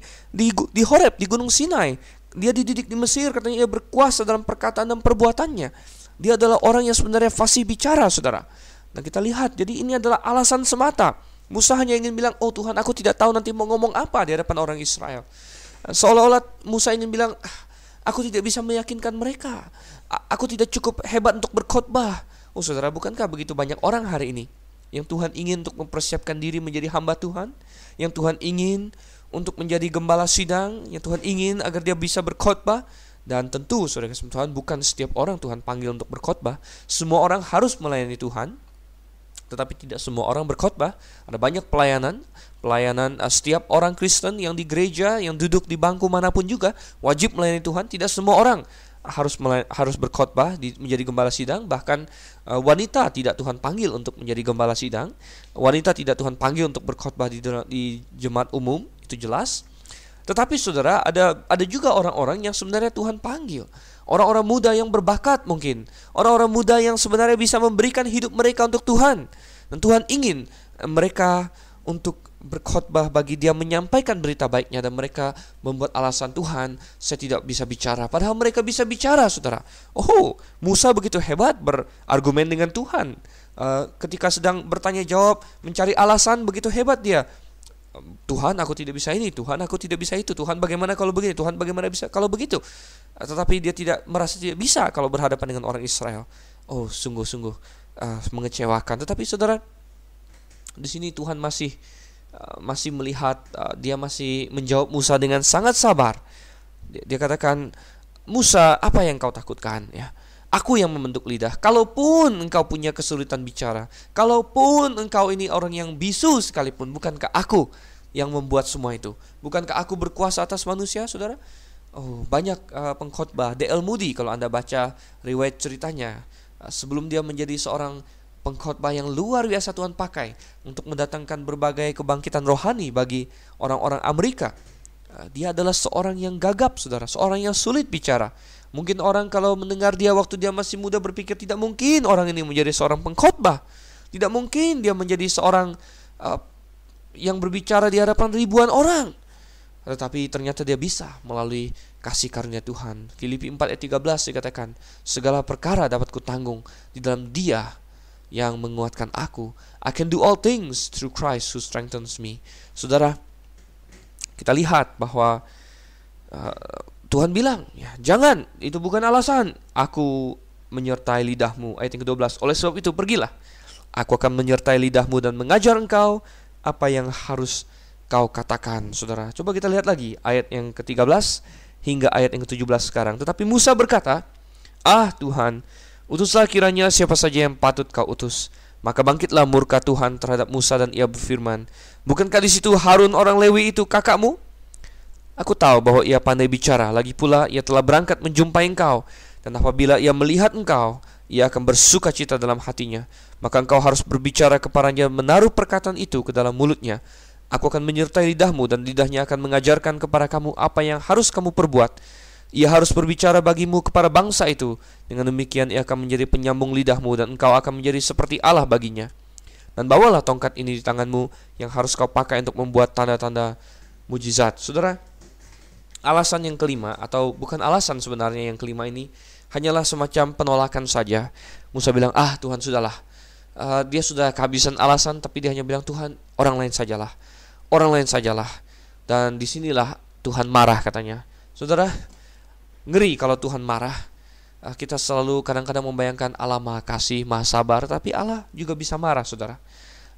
Horeb, di Gunung Sinai. Dia dididik di Mesir, katanya ia berkuasa dalam perkataan dan perbuatannya. Dia adalah orang yang sebenarnya fasih bicara, saudara. Dan kita lihat, jadi ini adalah alasan semata. Musa hanya ingin bilang, oh Tuhan, aku tidak tahu nanti mau ngomong apa di hadapan orang Israel. Seolah-olah Musa ingin bilang, aku tidak bisa meyakinkan mereka. Aku tidak cukup hebat untuk berkhotbah. Oh saudara, bukankah begitu banyak orang hari ini yang Tuhan ingin untuk mempersiapkan diri menjadi hamba Tuhan, yang Tuhan ingin untuk menjadi gembala sidang, yang Tuhan ingin agar dia bisa berkhotbah. Dan tentu saudara kasih Tuhan, bukan setiap orang Tuhan panggil untuk berkhotbah. Semua orang harus melayani Tuhan, tetapi tidak semua orang berkhotbah. Ada banyak pelayanan setiap orang Kristen yang di gereja, yang duduk di bangku manapun juga wajib melayani Tuhan. Tidak semua orang harus berkhotbah menjadi gembala sidang. Bahkan wanita tidak Tuhan panggil untuk menjadi gembala sidang. Wanita tidak Tuhan panggil untuk berkhotbah di jemaat umum, itu jelas. Tetapi saudara, ada juga orang-orang yang sebenarnya Tuhan panggil. Orang-orang muda yang berbakat mungkin. Orang-orang muda yang sebenarnya bisa memberikan hidup mereka untuk Tuhan. Dan Tuhan ingin mereka untuk berkhotbah bagi dia, menyampaikan berita baiknya, dan mereka membuat alasan, Tuhan, saya tidak bisa bicara. Padahal mereka bisa bicara, saudara. Oh, Musa begitu hebat berargumen dengan Tuhan. Ketika sedang bertanya jawab, mencari alasan, begitu hebat dia. Tuhan, aku tidak bisa ini. Tuhan, aku tidak bisa itu. Tuhan, bagaimana kalau begini? Tuhan, bagaimana bisa kalau begitu? Tetapi dia tidak merasa tidak bisa kalau berhadapan dengan orang Israel. Oh, sungguh-sungguh mengecewakan. Tetapi saudara, di sini Tuhan masih melihat, dia masih menjawab Musa dengan sangat sabar. Dia katakan, Musa, apa yang kau takutkan? Ya, aku yang membentuk lidah. Kalaupun engkau punya kesulitan bicara, kalaupun engkau ini orang yang bisu sekalipun, bukankah aku yang membuat semua itu? Bukankah aku berkuasa atas manusia, saudara? Oh, banyak pengkhotbah. D.L. Moody, kalau Anda baca riwayat ceritanya, sebelum dia menjadi seorang pengkhotbah yang luar biasa Tuhan pakai untuk mendatangkan berbagai kebangkitan rohani bagi orang-orang Amerika, dia adalah seorang yang gagap, saudara, seorang yang sulit bicara. Mungkin orang kalau mendengar dia waktu dia masih muda berpikir, tidak mungkin orang ini menjadi seorang pengkhotbah, tidak mungkin dia menjadi seorang yang berbicara di hadapan ribuan orang. Tetapi ternyata dia bisa melalui kasih karunia Tuhan. Filipi 4 ayat 13 dikatakan, segala perkara dapat kutanggung di dalam Dia yang menguatkan aku. I can do all things through Christ who strengthens me. Saudara, kita lihat bahwa Tuhan bilang, ya, jangan, itu bukan alasan. Aku menyertai lidahmu. Ayat yang ke-12, oleh sebab itu pergilah. Aku akan menyertai lidahmu dan mengajar engkau apa yang harus kau katakan. Saudara, coba kita lihat lagi ayat yang ke-13 hingga ayat yang ke-17 sekarang. Tetapi Musa berkata, Tuhan, utuslah kiranya siapa saja yang patut kau utus. Maka bangkitlah murka Tuhan terhadap Musa dan ia berfirman, bukankah di situ Harun orang Lewi itu kakakmu? Aku tahu bahwa ia pandai bicara, lagi pula ia telah berangkat menjumpai engkau. Dan apabila ia melihat engkau, ia akan bersuka cita dalam hatinya. Maka engkau harus berbicara kepadanya, menaruh perkataan itu ke dalam mulutnya. Aku akan menyertai lidahmu dan lidahnya akan mengajarkan kepada kamu apa yang harus kamu perbuat. Ia harus berbicara bagimu kepada bangsa itu. Dengan demikian ia akan menjadi penyambung lidahmu dan engkau akan menjadi seperti Allah baginya. Dan bawalah tongkat ini di tanganmu yang harus kau pakai untuk membuat tanda-tanda mujizat. Saudara, alasan yang kelima, atau bukan alasan sebenarnya yang kelima ini, hanyalah semacam penolakan saja. Musa bilang, Tuhan sudahlah. Dia sudah kehabisan alasan, tapi dia hanya bilang, Tuhan, orang lain sajalah. Dan disinilah Tuhan marah katanya. Saudara, ngeri kalau Tuhan marah. Kita selalu kadang-kadang membayangkan Allah Maha Kasih, Maha Sabar, tapi Allah juga bisa marah, saudara.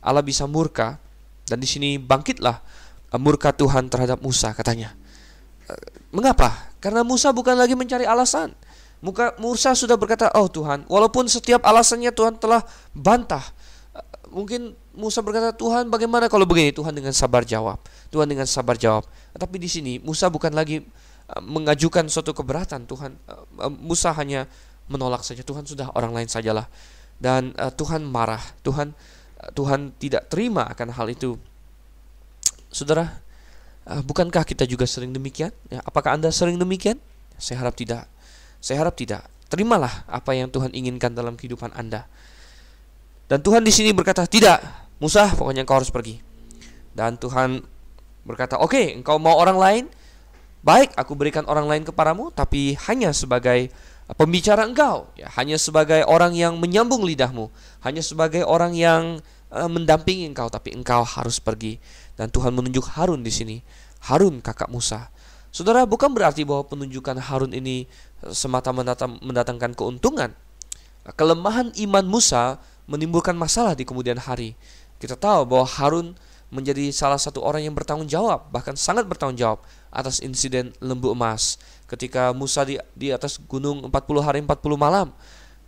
Allah bisa murka, dan di sini bangkitlah murka Tuhan terhadap Musa, katanya. Mengapa? Karena Musa bukan lagi mencari alasan. Musa sudah berkata, oh Tuhan, walaupun setiap alasannya Tuhan telah bantah. Mungkin Musa berkata, Tuhan bagaimana kalau begini? Tuhan dengan sabar jawab. Tuhan dengan sabar jawab. Tapi di sini Musa bukan lagi mengajukan suatu keberatan. Musa hanya menolak saja. Tuhan sudah, orang lain sajalah. Dan Tuhan marah. Tuhan tidak terima akan hal itu. Saudara, bukankah kita juga sering demikian? Ya, apakah Anda sering demikian? Saya harap tidak. Saya harap tidak. Terimalah apa yang Tuhan inginkan dalam kehidupan Anda. Dan Tuhan di sini berkata, tidak, Musa, pokoknya engkau harus pergi. Dan Tuhan berkata, oke, engkau mau orang lain? Baik, aku berikan orang lain kepadamu, tapi hanya sebagai pembicara engkau, ya, hanya sebagai orang yang menyambung lidahmu, hanya sebagai orang yang mendampingi engkau, tapi engkau harus pergi. Dan Tuhan menunjuk Harun di sini, Harun kakak Musa. Saudara, bukan berarti bahwa penunjukan Harun ini semata-mata mendatangkan keuntungan. Kelemahan iman Musa menimbulkan masalah di kemudian hari. Kita tahu bahwa Harun menjadi salah satu orang yang bertanggung jawab, bahkan sangat bertanggung jawab atas insiden lembu emas. Ketika Musa di atas gunung 40 hari 40 malam,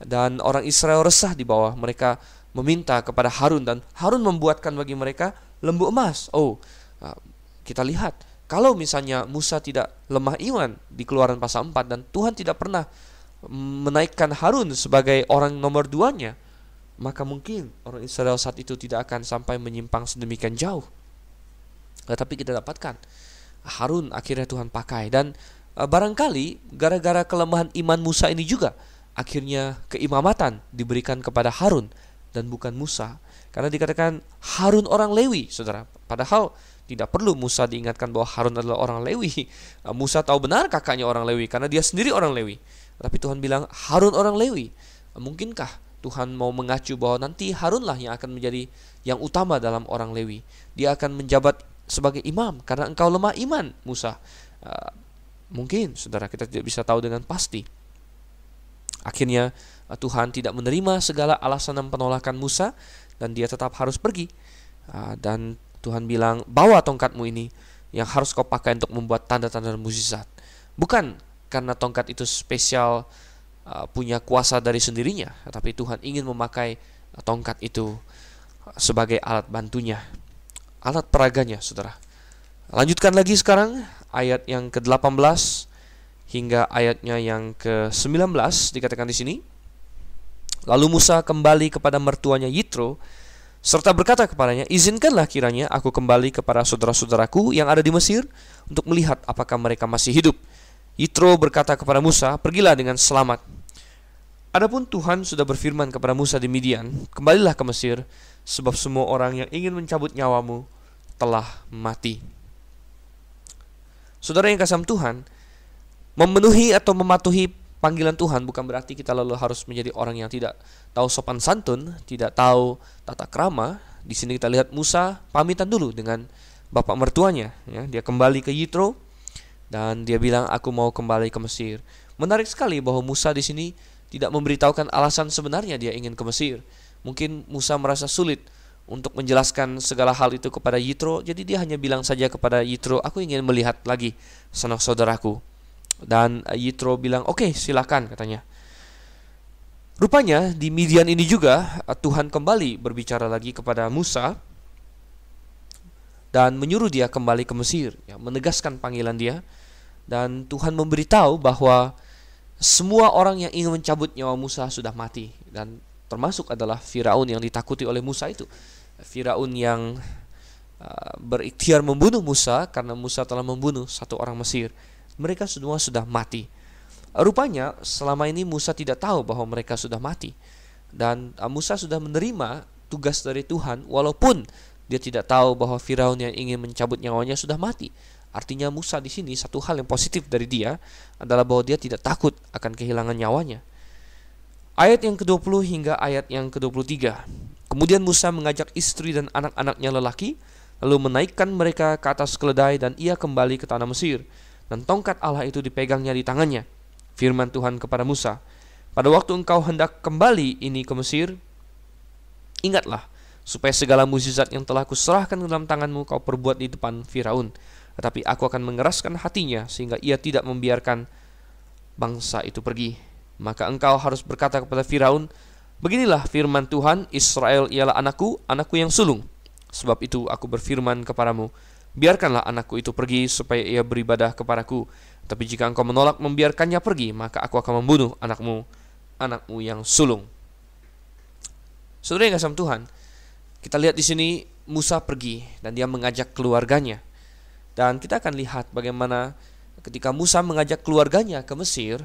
dan orang Israel resah di bawah, mereka meminta kepada Harun, dan Harun membuatkan bagi mereka lembu emas. Kita lihat, kalau misalnya Musa tidak lemah iman di Keluaran pasal 4, dan Tuhan tidak pernah menaikkan Harun sebagai orang nomor 2-nya, maka mungkin orang Israel saat itu tidak akan sampai menyimpang sedemikian jauh. Tetapi kita dapatkan Harun akhirnya Tuhan pakai. Dan barangkali gara-gara kelemahan iman Musa ini juga, akhirnya keimamatan diberikan kepada Harun dan bukan Musa. Karena dikatakan Harun orang Lewi, saudara. Padahal tidak perlu Musa diingatkan bahwa Harun adalah orang Lewi. Musa tahu benar kakaknya orang Lewi, karena dia sendiri orang Lewi. Tapi Tuhan bilang Harun orang Lewi. Mungkinkah Tuhan mau mengacu bahwa nanti Harunlah yang akan menjadi yang utama dalam orang Lewi. Dia akan menjabat sebagai imam karena engkau lemah iman, Musa. Mungkin, saudara, kita tidak bisa tahu dengan pasti. Akhirnya Tuhan tidak menerima segala alasan dan penolakan Musa, dan dia tetap harus pergi. Dan Tuhan bilang, bawa tongkatmu ini yang harus kau pakai untuk membuat tanda-tanda dan mukjizat. Bukan karena tongkat itu spesial, punya kuasa dari sendirinya, tapi Tuhan ingin memakai tongkat itu sebagai alat bantunya, alat peraganya, saudara. Lanjutkan lagi sekarang ayat yang ke-18 hingga ayatnya yang ke-19 dikatakan di sini. Lalu Musa kembali kepada mertuanya Yitro serta berkata kepadanya, izinkanlah kiranya aku kembali kepada saudara-saudaraku yang ada di Mesir untuk melihat apakah mereka masih hidup. Yitro berkata kepada Musa, pergilah dengan selamat. Adapun Tuhan sudah berfirman kepada Musa di Midian, kembalilah ke Mesir, sebab semua orang yang ingin mencabut nyawamu telah mati. Saudara yang kasih Tuhan, memenuhi atau mematuhi panggilan Tuhan bukan berarti kita lalu harus menjadi orang yang tidak tahu sopan santun, tidak tahu tata krama. Di sini kita lihat Musa pamitan dulu dengan bapak mertuanya, ya. Dia kembali ke Yitro dan dia bilang, aku mau kembali ke Mesir. Menarik sekali bahwa Musa di sini tidak memberitahukan alasan sebenarnya dia ingin ke Mesir. Mungkin Musa merasa sulit untuk menjelaskan segala hal itu kepada Yitro, jadi dia hanya bilang saja kepada Yitro, aku ingin melihat lagi sanak saudaraku. Dan Yitro bilang, oke, silakan, katanya. Rupanya di Midian ini juga Tuhan kembali berbicara lagi kepada Musa dan menyuruh dia kembali ke Mesir, ya, menegaskan panggilan dia. Dan Tuhan memberitahu bahwa semua orang yang ingin mencabut nyawa Musa sudah mati, dan termasuk adalah Firaun yang ditakuti oleh Musa itu. Firaun yang berikhtiar membunuh Musa karena Musa telah membunuh satu orang Mesir. Mereka semua sudah mati. Rupanya selama ini Musa tidak tahu bahwa mereka sudah mati. Dan Musa sudah menerima tugas dari Tuhan walaupun dia tidak tahu bahwa Firaun yang ingin mencabut nyawanya sudah mati. Artinya Musa di sini satu hal yang positif dari dia adalah bahwa dia tidak takut akan kehilangan nyawanya. Ayat yang ke-20 hingga ayat yang ke-23. Kemudian Musa mengajak istri dan anak-anaknya lelaki lalu menaikkan mereka ke atas keledai, dan ia kembali ke tanah Mesir. Dan tongkat Allah itu dipegangnya di tangannya. Firman Tuhan kepada Musa, pada waktu engkau hendak kembali ini ke Mesir, ingatlah supaya segala mukjizat yang telah kuserahkan ke dalam tanganmu kau perbuat di depan Firaun. Tetapi aku akan mengeraskan hatinya sehingga ia tidak membiarkan bangsa itu pergi. Maka engkau harus berkata kepada Firaun, beginilah firman Tuhan, Israel ialah anakku, anakku yang sulung. Sebab itu aku berfirman kepadamu, biarkanlah anakku itu pergi supaya ia beribadah kepadaku. Tapi jika engkau menolak membiarkannya pergi, maka aku akan membunuh anakmu, anakmu yang sulung. Saudara yang kasih Tuhan, kita lihat di sini Musa pergi dan dia mengajak keluarganya. Dan kita akan lihat bagaimana ketika Musa mengajak keluarganya ke Mesir,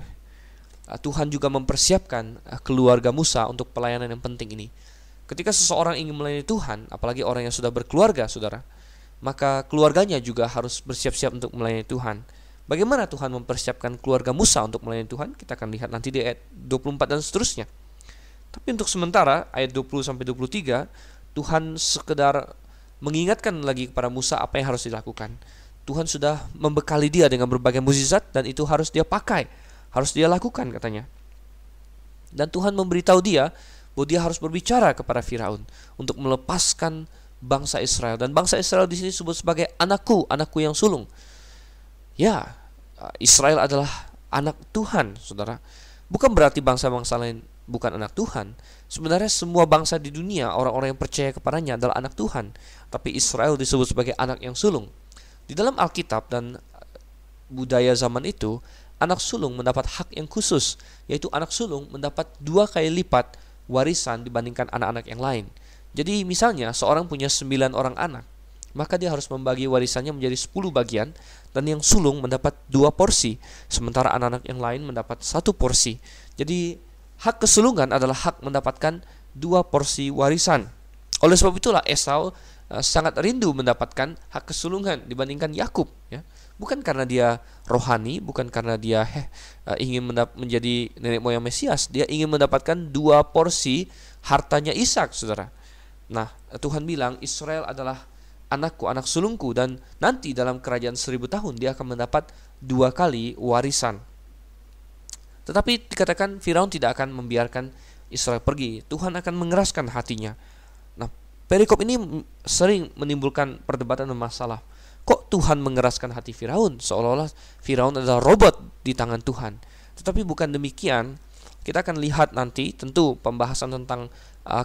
Tuhan juga mempersiapkan keluarga Musa untuk pelayanan yang penting ini. Ketika seseorang ingin melayani Tuhan, apalagi orang yang sudah berkeluarga, saudara, maka keluarganya juga harus bersiap-siap untuk melayani Tuhan. Bagaimana Tuhan mempersiapkan keluarga Musa untuk melayani Tuhan? Kita akan lihat nanti di ayat 24 dan seterusnya. Tapi untuk sementara, ayat 20-23, Tuhan sekedar mengingatkan lagi kepada Musa apa yang harus dilakukan. Tuhan sudah membekali dia dengan berbagai mukjizat, dan itu harus dia pakai, harus dia lakukan katanya. Dan Tuhan memberitahu dia bahwa dia harus berbicara kepada Firaun untuk melepaskan bangsa Israel. Dan bangsa Israel di sini disebut sebagai anakku, anakku yang sulung. Ya, Israel adalah anak Tuhan, saudara. Bukan berarti bangsa-bangsa lain bukan anak Tuhan. Sebenarnya semua bangsa di dunia, orang-orang yang percaya kepadanya adalah anak Tuhan. Tapi Israel disebut sebagai anak yang sulung. Di dalam Alkitab dan budaya zaman itu, anak sulung mendapat hak yang khusus, yaitu anak sulung mendapat 2 kali lipat warisan dibandingkan anak-anak yang lain. Jadi misalnya seorang punya 9 orang anak, maka dia harus membagi warisannya menjadi 10 bagian, dan yang sulung mendapat 2 porsi, sementara anak-anak yang lain mendapat 1 porsi. Jadi hak kesulungan adalah hak mendapatkan 2 porsi warisan. Oleh sebab itulah Esau sangat rindu mendapatkan hak kesulungan dibandingkan Yakub, ya. Bukan karena dia rohani, bukan karena dia ingin menjadi nenek moyang Mesias. Dia ingin mendapatkan 2 porsi hartanya Ishak, saudara. Nah, Tuhan bilang Israel adalah anakku, anak sulungku, dan nanti dalam kerajaan 1000 tahun dia akan mendapat 2 kali warisan. Tetapi dikatakan Firaun tidak akan membiarkan Israel pergi. Tuhan akan mengeraskan hatinya. Nah, perikop ini sering menimbulkan perdebatan dan masalah. Kok Tuhan mengeraskan hati Firaun? Seolah-olah Firaun adalah robot di tangan Tuhan. Tetapi bukan demikian. Kita akan lihat nanti, tentu pembahasan tentang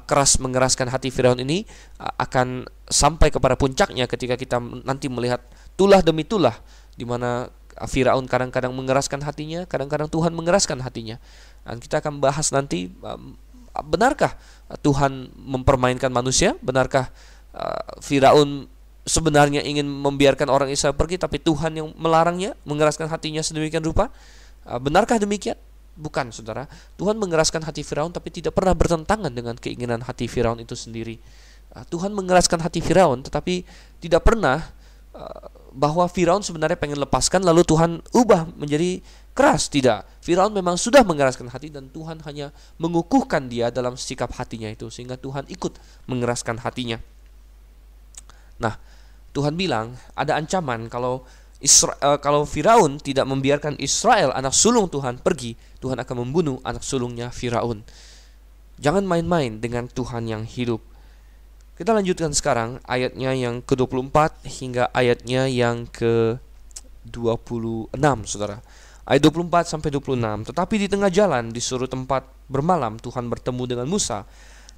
keras mengeraskan hati Firaun ini akan sampai kepada puncaknya ketika kita nanti melihat tulah demi tulah, di mana Firaun kadang-kadang mengeraskan hatinya, kadang-kadang Tuhan mengeraskan hatinya. Dan kita akan bahas nanti, benarkah Tuhan mempermainkan manusia? Benarkah Firaun sebenarnya ingin membiarkan orang Israel pergi, tapi Tuhan yang melarangnya, mengeraskan hatinya sedemikian rupa? Benarkah demikian? Bukan, saudara. Tuhan mengeraskan hati Firaun, tapi tidak pernah bertentangan dengan keinginan hati Firaun itu sendiri. Tuhan mengeraskan hati Firaun, tetapi tidak pernah bahwa Firaun sebenarnya pengen lepaskan lalu Tuhan ubah menjadi keras. Tidak. Firaun memang sudah mengeraskan hati, dan Tuhan hanya mengukuhkan dia dalam sikap hatinya itu, sehingga Tuhan ikut mengeraskan hatinya. Nah, Tuhan bilang ada ancaman kalau Firaun tidak membiarkan Israel, anak sulung Tuhan, pergi, Tuhan akan membunuh anak sulungnya Firaun. Jangan main-main dengan Tuhan yang hidup. Kita lanjutkan sekarang ayatnya yang ke-24 hingga ayatnya yang ke-26, saudara. Ayat 24 sampai 26. Tetapi di tengah jalan, di suatu tempat bermalam, Tuhan bertemu dengan Musa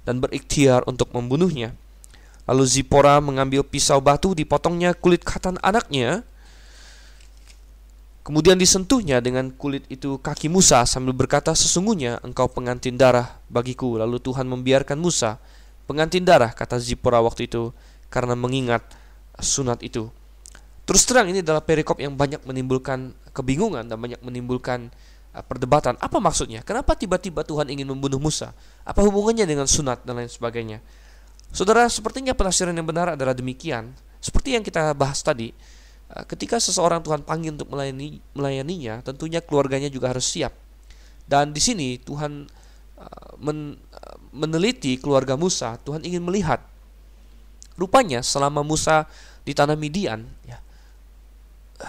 dan berikhtiar untuk membunuhnya. Lalu Zipora mengambil pisau batu, dipotongnya kulit katan anaknya. Kemudian disentuhnya dengan kulit itu kaki Musa sambil berkata, sesungguhnya engkau pengantin darah bagiku. Lalu Tuhan membiarkan Musa pengantin darah, kata Zipora waktu itu, karena mengingat sunat itu. Terus terang ini adalah perikop yang banyak menimbulkan kebingungan dan banyak menimbulkan perdebatan. Apa maksudnya? Kenapa tiba-tiba Tuhan ingin membunuh Musa? Apa hubungannya dengan sunat dan lain sebagainya? Saudara, sepertinya penafsiran yang benar adalah demikian. Seperti yang kita bahas tadi, ketika seseorang Tuhan panggil untuk melayaninya, tentunya keluarganya juga harus siap. Dan di sini Tuhan meneliti keluarga Musa. Tuhan ingin melihat Rupanya selama Musa di tanah Midian, ya,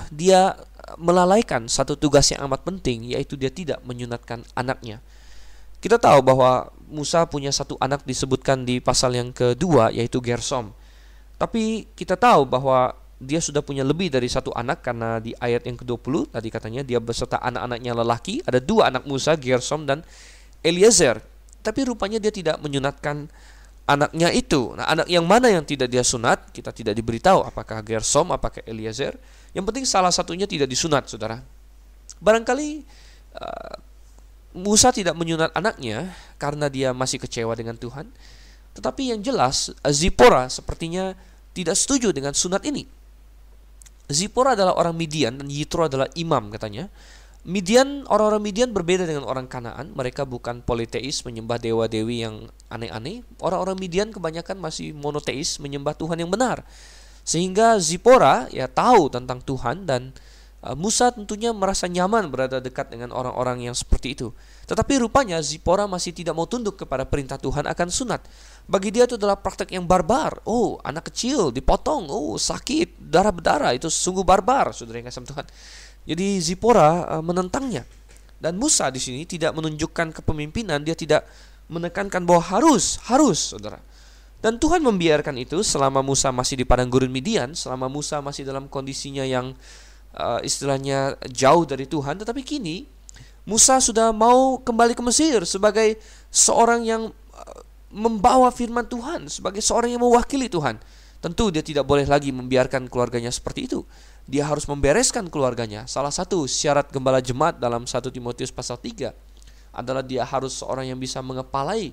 dia melalaikan satu tugas yang amat penting, yaitu dia tidak menyunatkan anaknya. Kita tahu bahwa Musa punya satu anak disebutkan di pasal yang kedua, yaitu Gersom. Tapi kita tahu bahwa dia sudah punya lebih dari satu anak, karena di ayat yang ke-20 tadi katanya dia beserta anak-anaknya lelaki. Ada dua anak Musa, Gersom dan Eliezer. Tapi rupanya dia tidak menyunatkan anaknya itu. Nah, anak yang mana yang tidak dia sunat, kita tidak diberitahu, apakah Gersom, apakah Eliezer. Yang penting salah satunya tidak disunat, saudara. Barangkali Musa tidak menyunat anaknya karena dia masih kecewa dengan Tuhan. Tetapi yang jelas Zipora sepertinya tidak setuju dengan sunat ini. Zipora adalah orang Midian dan Yitro adalah imam katanya. Orang-orang Midian berbeda dengan orang Kanaan. Mereka bukan politeis, menyembah dewa-dewi yang aneh-aneh. Orang-orang Midian kebanyakan masih monoteis, menyembah Tuhan yang benar. Sehingga Zipora ya tahu tentang Tuhan, dan Musa tentunya merasa nyaman berada dekat dengan orang-orang yang seperti itu. Tetapi rupanya Zipora masih tidak mau tunduk kepada perintah Tuhan akan sunat. Bagi dia itu adalah praktek yang barbar. Oh, anak kecil dipotong, oh sakit, darah berdarah, itu sungguh barbar, saudara yang kasih Tuhan. Jadi Zipora menentangnya. Dan Musa di sini tidak menunjukkan kepemimpinan, dia tidak menekankan bahwa harus, saudara. Dan Tuhan membiarkan itu selama Musa masih di padang gurun Midian, selama Musa masih dalam kondisinya yang istilahnya jauh dari Tuhan. Tetapi kini Musa sudah mau kembali ke Mesir sebagai seorang yang membawa firman Tuhan, sebagai seorang yang mewakili Tuhan. Tentu dia tidak boleh lagi membiarkan keluarganya seperti itu. Dia harus membereskan keluarganya. Salah satu syarat gembala jemaat dalam 1 Timotius pasal 3 adalah dia harus seorang yang bisa mengepalai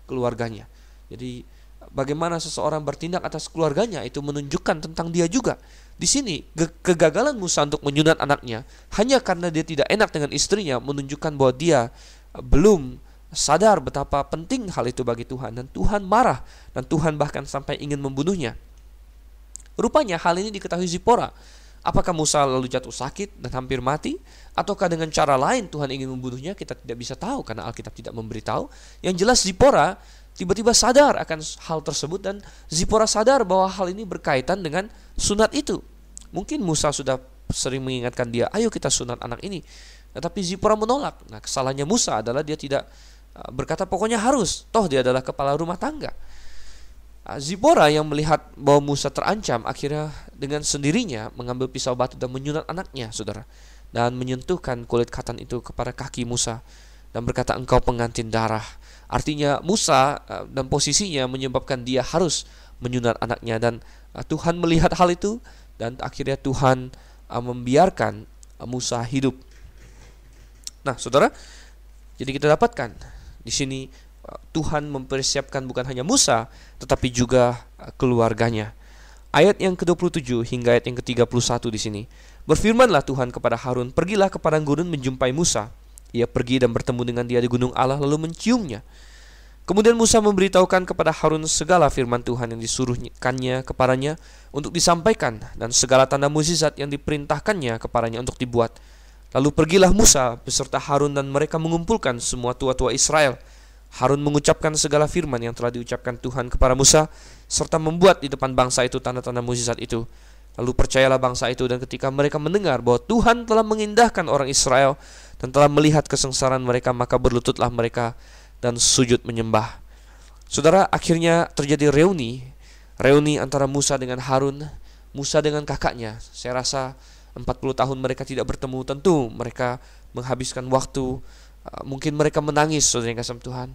keluarganya. Jadi bagaimana seseorang bertindak atas keluarganya itu menunjukkan tentang dia juga. Di sini kegagalan Musa untuk menyunat anaknya hanya karena dia tidak enak dengan istrinya menunjukkan bahwa dia belum sadar betapa penting hal itu bagi Tuhan, dan Tuhan marah, dan Tuhan bahkan sampai ingin membunuhnya. Rupanya hal ini diketahui Zipora. Apakah Musa lalu jatuh sakit dan hampir mati, ataukah dengan cara lain Tuhan ingin membunuhnya? Kita tidak bisa tahu karena Alkitab tidak memberitahu. Yang jelas Zipora tiba-tiba sadar akan hal tersebut, dan Zipora sadar bahwa hal ini berkaitan dengan sunat itu. Mungkin Musa sudah sering mengingatkan dia, ayo kita sunat anak ini. Tetapi Zipora menolak. Nah, kesalahannya Musa adalah dia tidak berkata pokoknya harus, toh dia adalah kepala rumah tangga. Zipora yang melihat bahwa Musa terancam, akhirnya dengan sendirinya mengambil pisau batu dan menyunat anaknya, saudara, dan menyentuhkan kulit katan itu kepada kaki Musa dan berkata, engkau pengantin darah. Artinya Musa dan posisinya menyebabkan dia harus menyunat anaknya, dan Tuhan melihat hal itu, dan akhirnya Tuhan membiarkan Musa hidup. Nah, saudara, jadi kita dapatkan di sini Tuhan mempersiapkan bukan hanya Musa, tetapi juga keluarganya. Ayat yang ke-27 hingga ayat yang ke-31 di sini. Berfirmanlah Tuhan kepada Harun, pergilah ke padang gurun menjumpai Musa. Ia pergi dan bertemu dengan dia di gunung Allah lalu menciumnya. Kemudian Musa memberitahukan kepada Harun segala firman Tuhan yang disuruhkannya kepadanya untuk disampaikan, dan segala tanda mukjizat yang diperintahkannya kepadanya untuk dibuat. Lalu pergilah Musa beserta Harun, dan mereka mengumpulkan semua tua-tua Israel. Harun mengucapkan segala firman yang telah diucapkan Tuhan kepada Musa, serta membuat di depan bangsa itu tanda-tanda mukjizat itu. Lalu percayalah bangsa itu, dan ketika mereka mendengar bahwa Tuhan telah mengindahkan orang Israel dan telah melihat kesengsaraan mereka, maka berlututlah mereka dan sujud menyembah. Saudara, akhirnya terjadi reuni antara Musa dengan Harun, Musa dengan kakaknya. Saya rasa 40 tahun mereka tidak bertemu, tentu mereka menghabiskan waktu. Mungkin mereka menangis, saudara yang kasih Tuhan,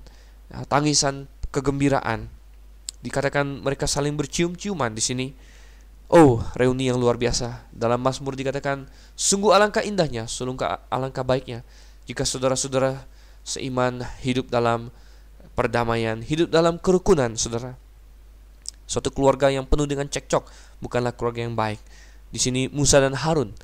tangisan kegembiraan. Dikatakan mereka saling bercium-ciuman di sini. Oh, reuni yang luar biasa. Dalam Mazmur dikatakan, sungguh alangkah indahnya, sungguh alangkah baiknya jika saudara-saudara seiman hidup dalam perdamaian, hidup dalam kerukunan, saudara. Suatu keluarga yang penuh dengan cekcok bukanlah keluarga yang baik. Di sini Musa dan Harun,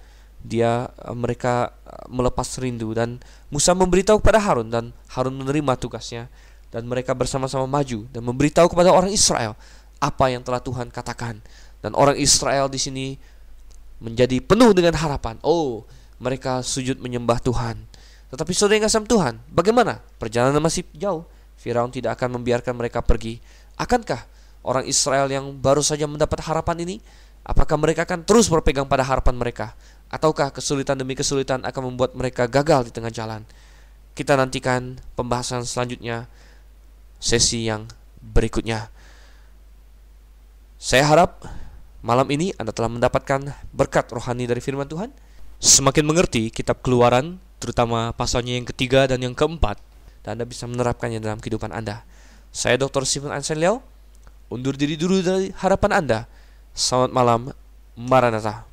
mereka melepas rindu, dan Musa memberitahu kepada Harun, dan Harun menerima tugasnya, dan mereka bersama-sama maju dan memberitahu kepada orang Israel apa yang telah Tuhan katakan. Dan orang Israel di sini menjadi penuh dengan harapan. Oh, mereka sujud menyembah Tuhan. Tetapi saudara yang kasih Tuhan, bagaimana? Perjalanan masih jauh. Firaun tidak akan membiarkan mereka pergi. Akankah orang Israel yang baru saja mendapat harapan ini? Apakah mereka akan terus berpegang pada harapan mereka? Ataukah kesulitan demi kesulitan akan membuat mereka gagal di tengah jalan? Kita nantikan pembahasan selanjutnya, sesi yang berikutnya. Saya harap malam ini Anda telah mendapatkan berkat rohani dari firman Tuhan, semakin mengerti kitab Keluaran, terutama pasalnya yang ketiga dan yang keempat, dan Anda bisa menerapkannya dalam kehidupan Anda. Saya Dr. Stephen Einstein Liao, undur diri dulu dari harapan Anda. Selamat malam, Maranatha.